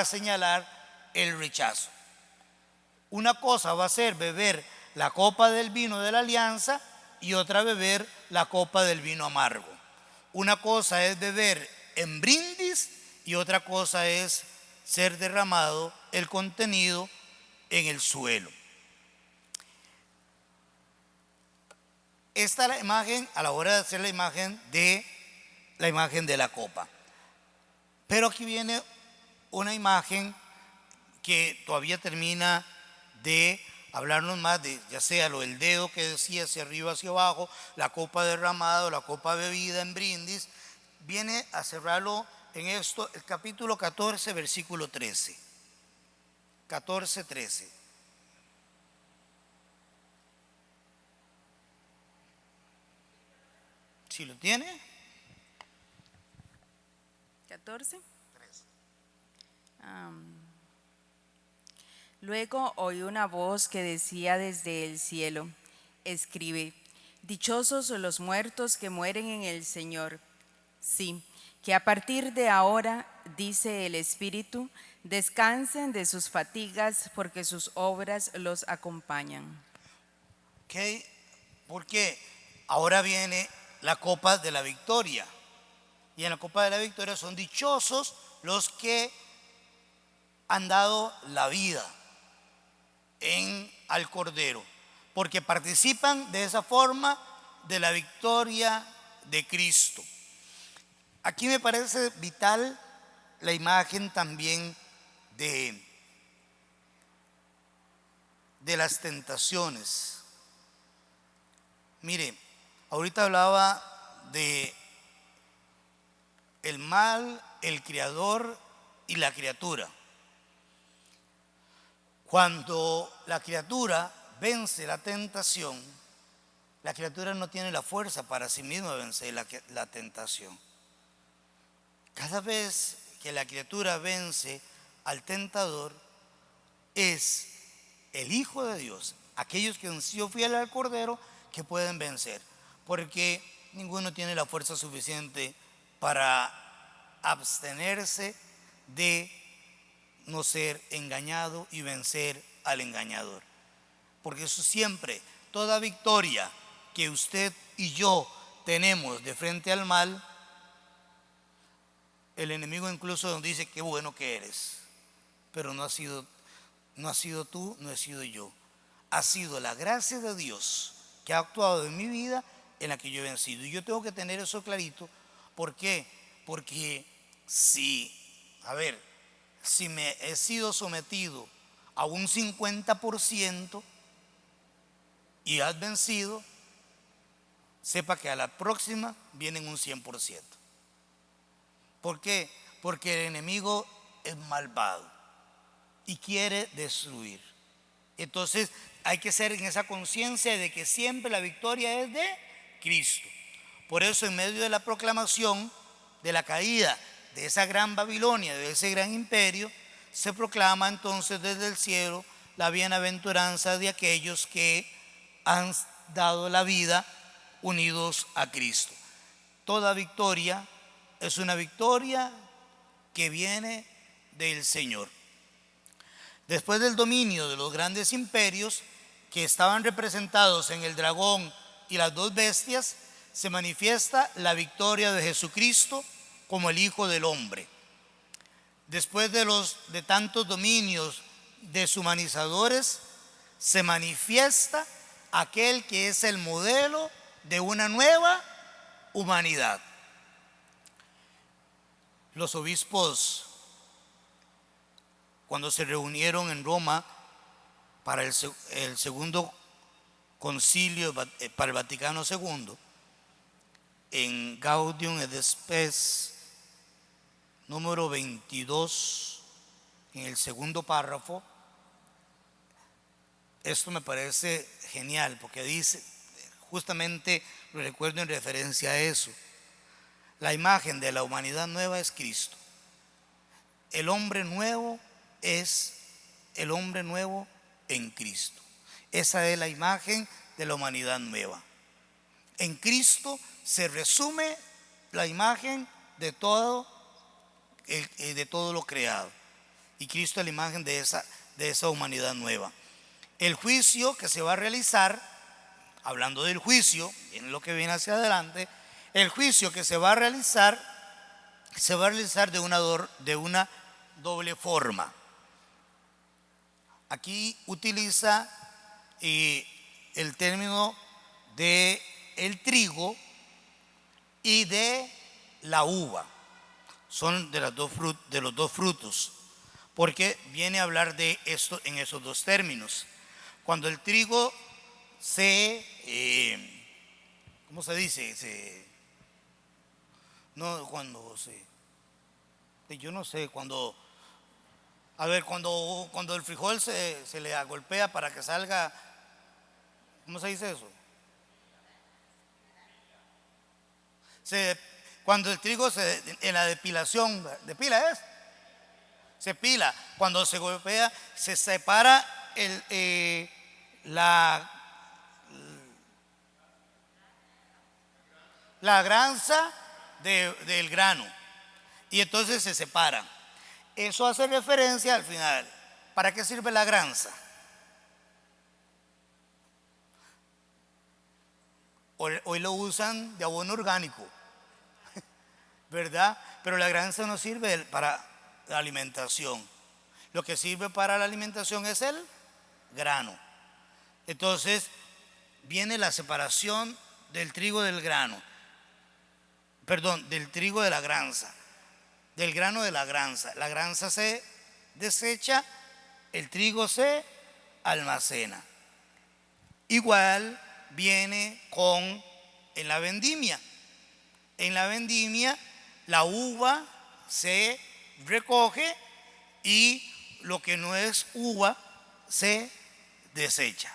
señalar el rechazo. Una cosa va a ser beber la copa del vino de la alianza, y otra beber la copa del vino amargo. Una cosa es beber en brindis, y otra cosa es ser derramado el contenido en el suelo. Esta es la imagen a la hora de hacer la imagen de la copa. Pero aquí viene una imagen que todavía termina de hablarnos más de, ya sea lo del dedo que decía hacia arriba, hacia abajo, la copa derramada, la copa bebida en brindis. Viene a cerrarlo en esto el capítulo 14, versículo 13. 14, 13. Si lo tiene. 14. Luego oí una voz que decía desde el cielo: escribe, dichosos los muertos que mueren en el Señor. Sí, que a partir de ahora, dice el Espíritu, descansen de sus fatigas porque sus obras los acompañan. ¿Ok? Porque ahora viene la copa de la victoria. Y en la copa de la victoria son dichosos los que han dado la vida al Cordero, porque participan de esa forma de la victoria de Cristo. Aquí me parece vital la imagen también de las tentaciones. Mire, ahorita hablaba de el mal, el creador y la criatura. Cuando la criatura vence la tentación, la criatura no tiene la fuerza para sí misma vencer la tentación. Cada vez que la criatura vence al tentador, es el Hijo de Dios, aquellos que han sido fieles al Cordero, que pueden vencer, porque ninguno tiene la fuerza suficiente para abstenerse de no ser engañado y vencer al engañador. Porque eso siempre, toda victoria que usted y yo tenemos de frente al mal, el enemigo incluso nos dice: qué bueno que eres, pero no ha sido tú, no he sido yo. Ha sido la gracia de Dios que ha actuado en mi vida, en la que yo he vencido. Y yo tengo que tener eso clarito. ¿Por qué? Porque si me he sido sometido a un 50% y has vencido, sepa que a la próxima vienen un 100%. ¿Por qué? Porque el enemigo es malvado y quiere destruir. Entonces hay que ser en esa conciencia de que siempre la victoria es de Cristo. Por eso, en medio de la proclamación de la caída de esa gran Babilonia, de ese gran imperio, se proclama entonces desde el cielo la bienaventuranza de aquellos que han dado la vida unidos a Cristo. Toda victoria es una victoria que viene del Señor. Después del dominio de los grandes imperios que estaban representados en el dragón y las dos bestias, se manifiesta la victoria de Jesucristo como el Hijo del Hombre. Después de tantos dominios deshumanizadores, se manifiesta aquel que es el modelo de una nueva humanidad. Los obispos, cuando se reunieron en Roma para el segundo concilio, para el Vaticano II, en Gaudium et Spes número 22, en el segundo párrafo, esto me parece genial, porque dice, justamente lo recuerdo en referencia a eso: la imagen de la humanidad nueva es Cristo. El hombre nuevo es el hombre nuevo en Cristo. Esa es la imagen de la humanidad nueva. En Cristo se resume la imagen de todo lo creado. Y Cristo es la imagen de esa humanidad nueva. El juicio que se va a realizar, hablando del juicio, en lo que viene hacia adelante, el juicio que se va a realizar de una doble forma. Aquí utiliza el término de el trigo y de la uva. Son de los dos frutos, porque viene a hablar de esto en esos dos términos. Cuando el trigo ¿cómo se dice? Cuando A ver, cuando el frijol se le agolpea para que salga, ¿cómo se dice eso? Cuando el trigo en la depilación, ¿depila es? Se pila. Cuando se golpea, se separa la granza del grano. Y entonces se separan. Eso hace referencia al final. ¿Para qué sirve la granza? Hoy lo usan de abono orgánico, ¿verdad? Pero la granza no sirve para la alimentación. Lo que sirve para la alimentación es el grano. Entonces viene la separación del trigo del grano. Perdón, del trigo de la granza. Del grano de la granza. La granza se desecha, el trigo se almacena. Igual viene en la vendimia. En la vendimia la uva se recoge y lo que no es uva se desecha.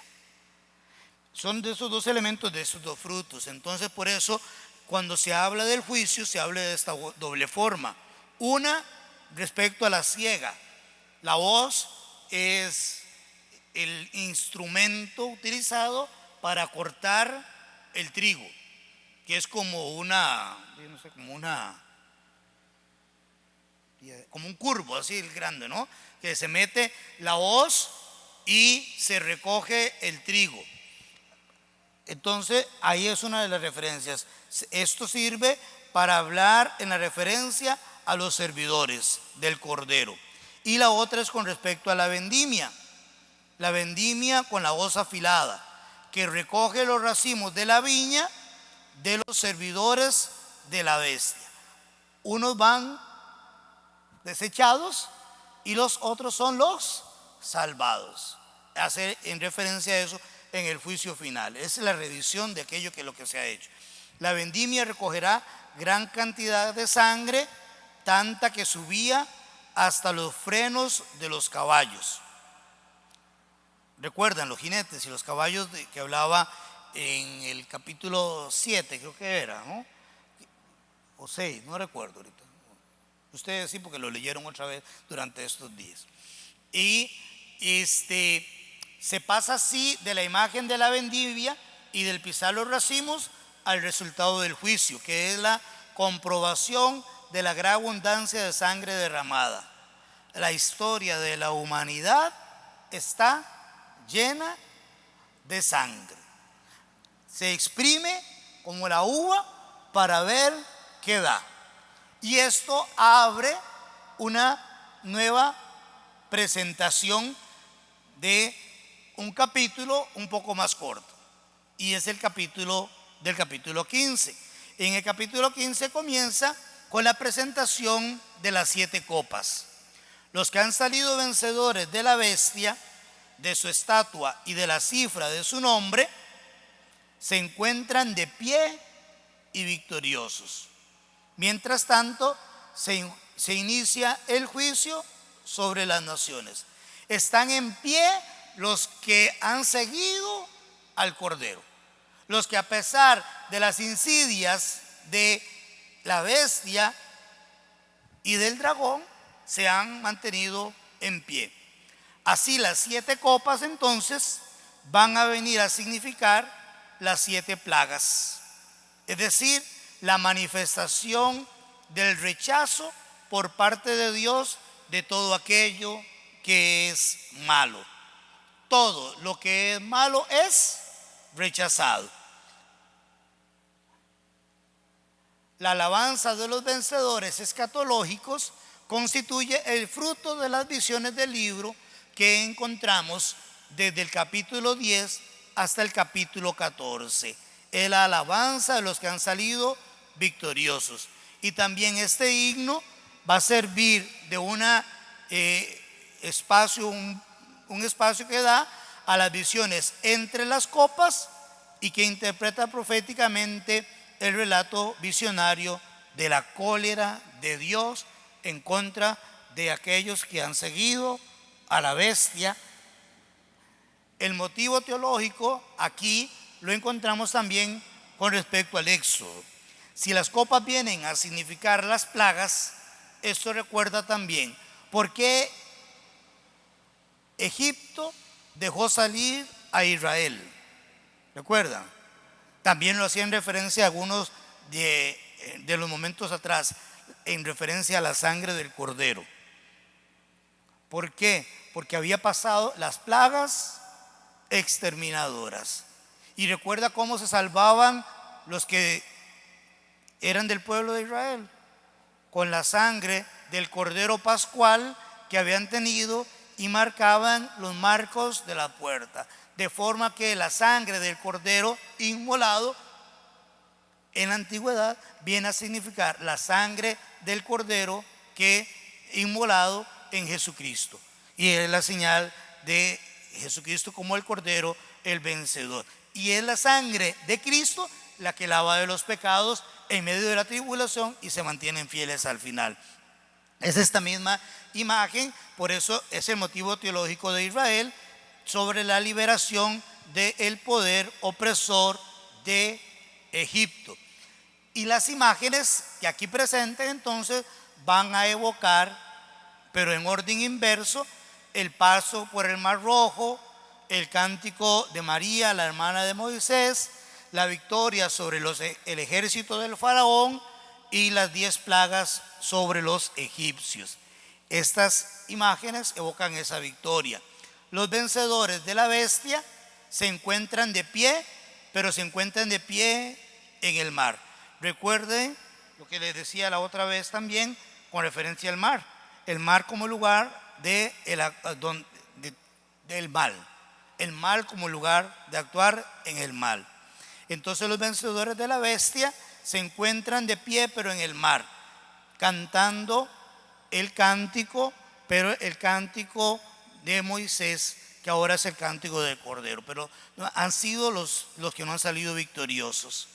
Son de esos dos elementos, de esos dos frutos. Entonces, por eso, cuando se habla del juicio, se habla de esta doble forma. Una, respecto a la siega. La hoz es el instrumento utilizado para cortar el trigo, que es como como un curvo, así el grande, ¿no? Que se mete la hoz y se recoge el trigo. Entonces, ahí es una de las referencias. Esto sirve para hablar en la referencia a los servidores del Cordero. Y la otra es con respecto a la vendimia. La vendimia con la hoz afilada, que recoge los racimos de la viña de los servidores de la bestia. Unos van desechados y los otros son los salvados. Hace en referencia a eso en el juicio final. Es la revisión de aquello que es lo que se ha hecho. La vendimia recogerá gran cantidad de sangre, tanta que subía hasta los frenos de los caballos. Recuerdan los jinetes y los caballos que hablaba en el capítulo 7, creo que era, ¿no? O 6, no recuerdo ahorita. Ustedes sí, porque lo leyeron otra vez durante estos días. Y se pasa así de la imagen de la vendimia y del pisar los racimos al resultado del juicio, que es la comprobación de la gran abundancia de sangre derramada. La historia de la humanidad está llena de sangre. Se exprime como la uva para ver qué da. Y esto abre una nueva presentación de un capítulo un poco más corto. Y es el capítulo del capítulo 15. En el capítulo 15 comienza con la presentación de las 7 copas. Los que han salido vencedores de la bestia, de su estatua y de la cifra de su nombre, se encuentran de pie y victoriosos. Mientras tanto, se inicia el juicio sobre las naciones. Están en pie los que han seguido al Cordero, los que a pesar de las insidias de la bestia y del dragón se han mantenido en pie. Así las 7 copas entonces van a venir a significar las 7 plagas, es decir, la manifestación del rechazo por parte de Dios de todo aquello que es malo. Todo lo que es malo es rechazado. La alabanza de los vencedores escatológicos constituye el fruto de las visiones del libro que encontramos desde el capítulo 10 hasta el capítulo 14. Es la alabanza de los que han salido victoriosos. Y también este himno va a servir de un espacio que da a las visiones entre las copas y que interpreta proféticamente el relato visionario de la cólera de Dios en contra de aquellos que han seguido a la bestia. El motivo teológico aquí lo encontramos también con respecto al Éxodo. Si las copas vienen a significar las plagas, esto recuerda también por qué Egipto dejó salir a Israel. ¿Recuerdan? También lo hacía en referencia a algunos de los momentos atrás, en referencia a la sangre del cordero. ¿Por qué? Porque había pasado las plagas exterminadoras. Y recuerda cómo se salvaban los que eran del pueblo de Israel, con la sangre del cordero pascual que habían tenido y marcaban los marcos de la puerta, de forma que la sangre del cordero inmolado en la antigüedad viene a significar la sangre del cordero que inmolado en Jesucristo, y es la señal de Jesucristo como el cordero, el vencedor, y es la sangre de Cristo la que lava de los pecados en medio de la tribulación y se mantienen fieles al final. Es esta misma imagen, por eso es el motivo teológico de Israel sobre la liberación del poder opresor de Egipto. Y las imágenes que aquí presenten entonces van a evocar, pero en orden inverso, el paso por el Mar Rojo, el cántico de María, la hermana de Moisés, la victoria sobre el ejército del faraón y las 10 plagas sobre los egipcios. Estas imágenes evocan esa victoria. Los vencedores de la bestia se encuentran de pie, pero se encuentran de pie en el mar. Recuerden lo que les decía la otra vez también con referencia al mar. El mar como lugar del mal. El mal como lugar de actuar en el mal. Entonces los vencedores de la bestia se encuentran de pie, pero en el mar, cantando el cántico, pero el cántico de Moisés, que ahora es el cántico del Cordero. Pero han sido los que no han salido victoriosos.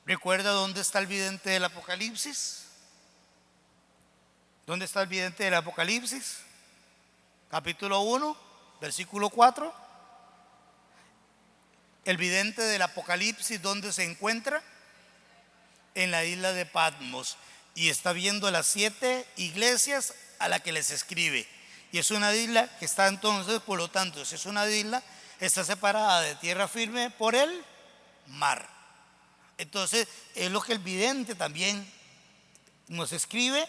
¿Recuerda dónde está el vidente del Apocalipsis? ¿Dónde está el vidente del Apocalipsis? Capítulo 1, versículo 4. El vidente del Apocalipsis, ¿dónde se encuentra? En la isla de Patmos, y está viendo las 7 iglesias a las que les escribe. Y es una isla que está entonces, por lo tanto, si es una isla, está separada de tierra firme por el mar. Entonces, es lo que el vidente también nos escribe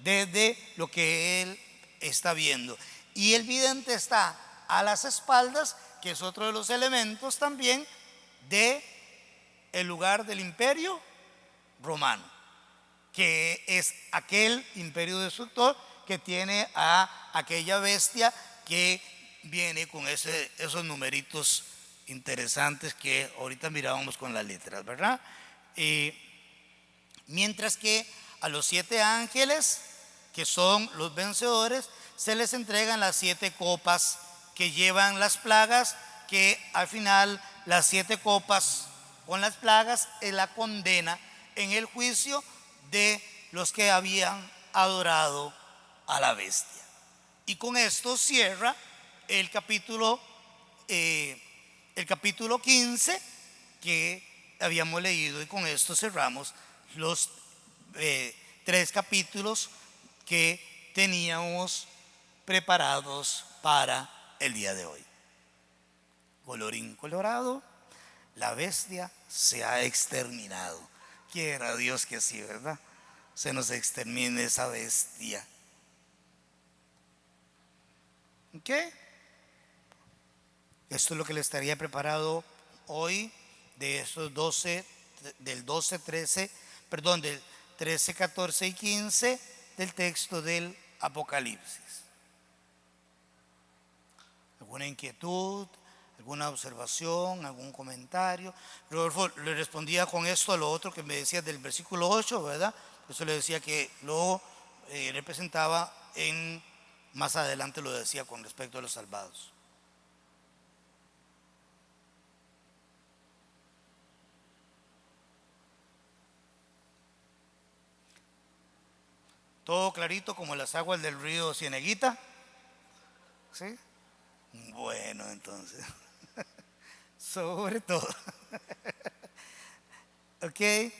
desde lo que él está viendo. Y el vidente está a las espaldas, que es otro de los elementos también de el lugar del imperio romano, que es aquel imperio destructor que tiene a aquella bestia que viene con esos numeritos interesantes que ahorita mirábamos con las letras, ¿verdad? Mientras que a los 7 ángeles, que son los vencedores, se les entregan las 7 copas que llevan las plagas, que al final las 7 copas con las plagas es la condena en el juicio de los que habían adorado a la bestia. Y con esto cierra el capítulo 15 que habíamos leído, y con esto cerramos los 3 capítulos que teníamos preparados para el día de hoy. Colorín colorado, la bestia se ha exterminado. Quiera Dios que sí, ¿verdad? Se nos extermine esa bestia. ¿Ok? Esto es lo que le estaría preparado hoy de estos 12, del 12, 13, perdón, del 13, 14 y 15 del texto del Apocalipsis. ¿Alguna inquietud? ¿Alguna observación? ¿Algún comentario? Rodolfo le respondía con esto a lo otro que me decía del versículo 8, ¿verdad? Por eso le decía que lo representaba más adelante lo decía con respecto a los salvados. Todo clarito como las aguas del río Cieneguita. ¿Sí? Bueno, entonces, sobre todo. Ok,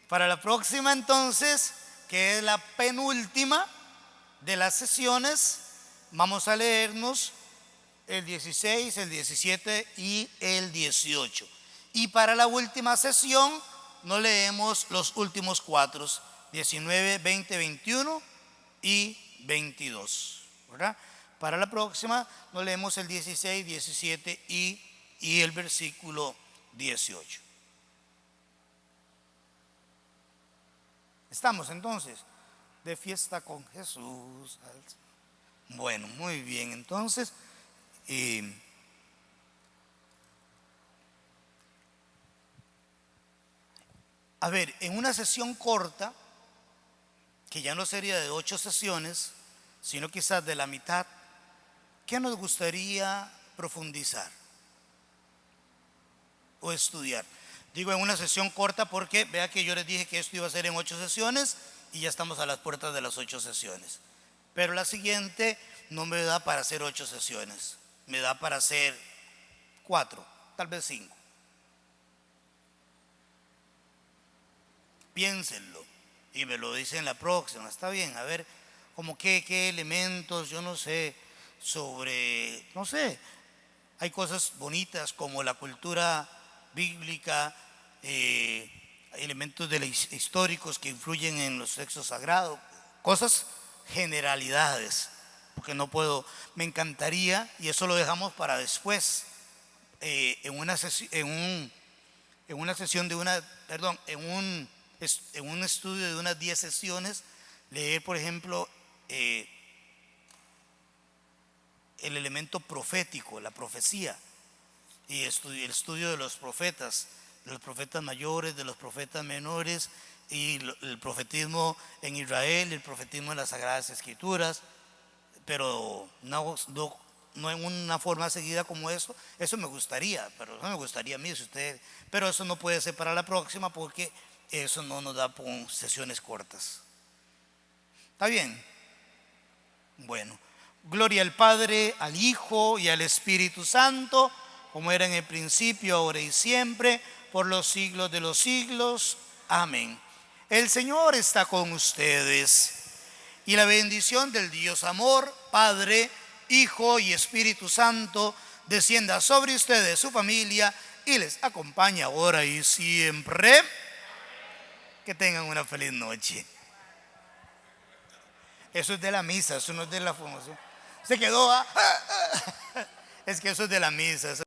para la próxima entonces, que es la penúltima de las sesiones, vamos a leernos el 16, el 17 y el 18. Y para la última sesión nos leemos los últimos 4, 19, 20, 21 y 22, ¿verdad? Para la próxima nos leemos el 16, 17 y el versículo 18. Estamos entonces de fiesta con Jesús. Bueno, muy bien, entonces a ver, en una sesión corta, que ya no sería de 8 sesiones, sino quizás de la mitad, ¿qué nos gustaría profundizar o estudiar? Digo en una sesión corta porque vea que yo les dije que esto iba a ser en 8 sesiones y ya estamos a las puertas de las 8 sesiones. Pero la siguiente no me da para hacer 8 sesiones, me da para hacer 4, tal vez 5. Piénsenlo y me lo dicen la próxima, está bien, a ver, como qué elementos, yo no sé, sobre, no sé, hay cosas bonitas como la cultura bíblica, elementos históricos que influyen en los textos sagrados, cosas, generalidades, porque no puedo, me encantaría, y eso lo dejamos para después, en una sesión en un estudio de unas 10 sesiones, leer, por ejemplo, el elemento profético, la profecía, y el estudio de los profetas mayores, de los profetas menores, y el profetismo en Israel, el profetismo en las Sagradas Escrituras, pero no en una forma seguida como eso me gustaría, pero eso me gustaría a mí, pero eso no puede ser para la próxima porque eso no nos da con sesiones cortas. ¿Está bien? Bueno, gloria al Padre, al Hijo y al Espíritu Santo, como era en el principio, ahora y siempre, por los siglos de los siglos. Amén. El Señor está con ustedes. Y la bendición del Dios amor, Padre, Hijo y Espíritu Santo, descienda sobre ustedes, su familia, y les acompaña ahora y siempre. Que tengan una feliz noche. Eso es de la misa, eso no es de la formación. Se quedó, es que eso es de la misa.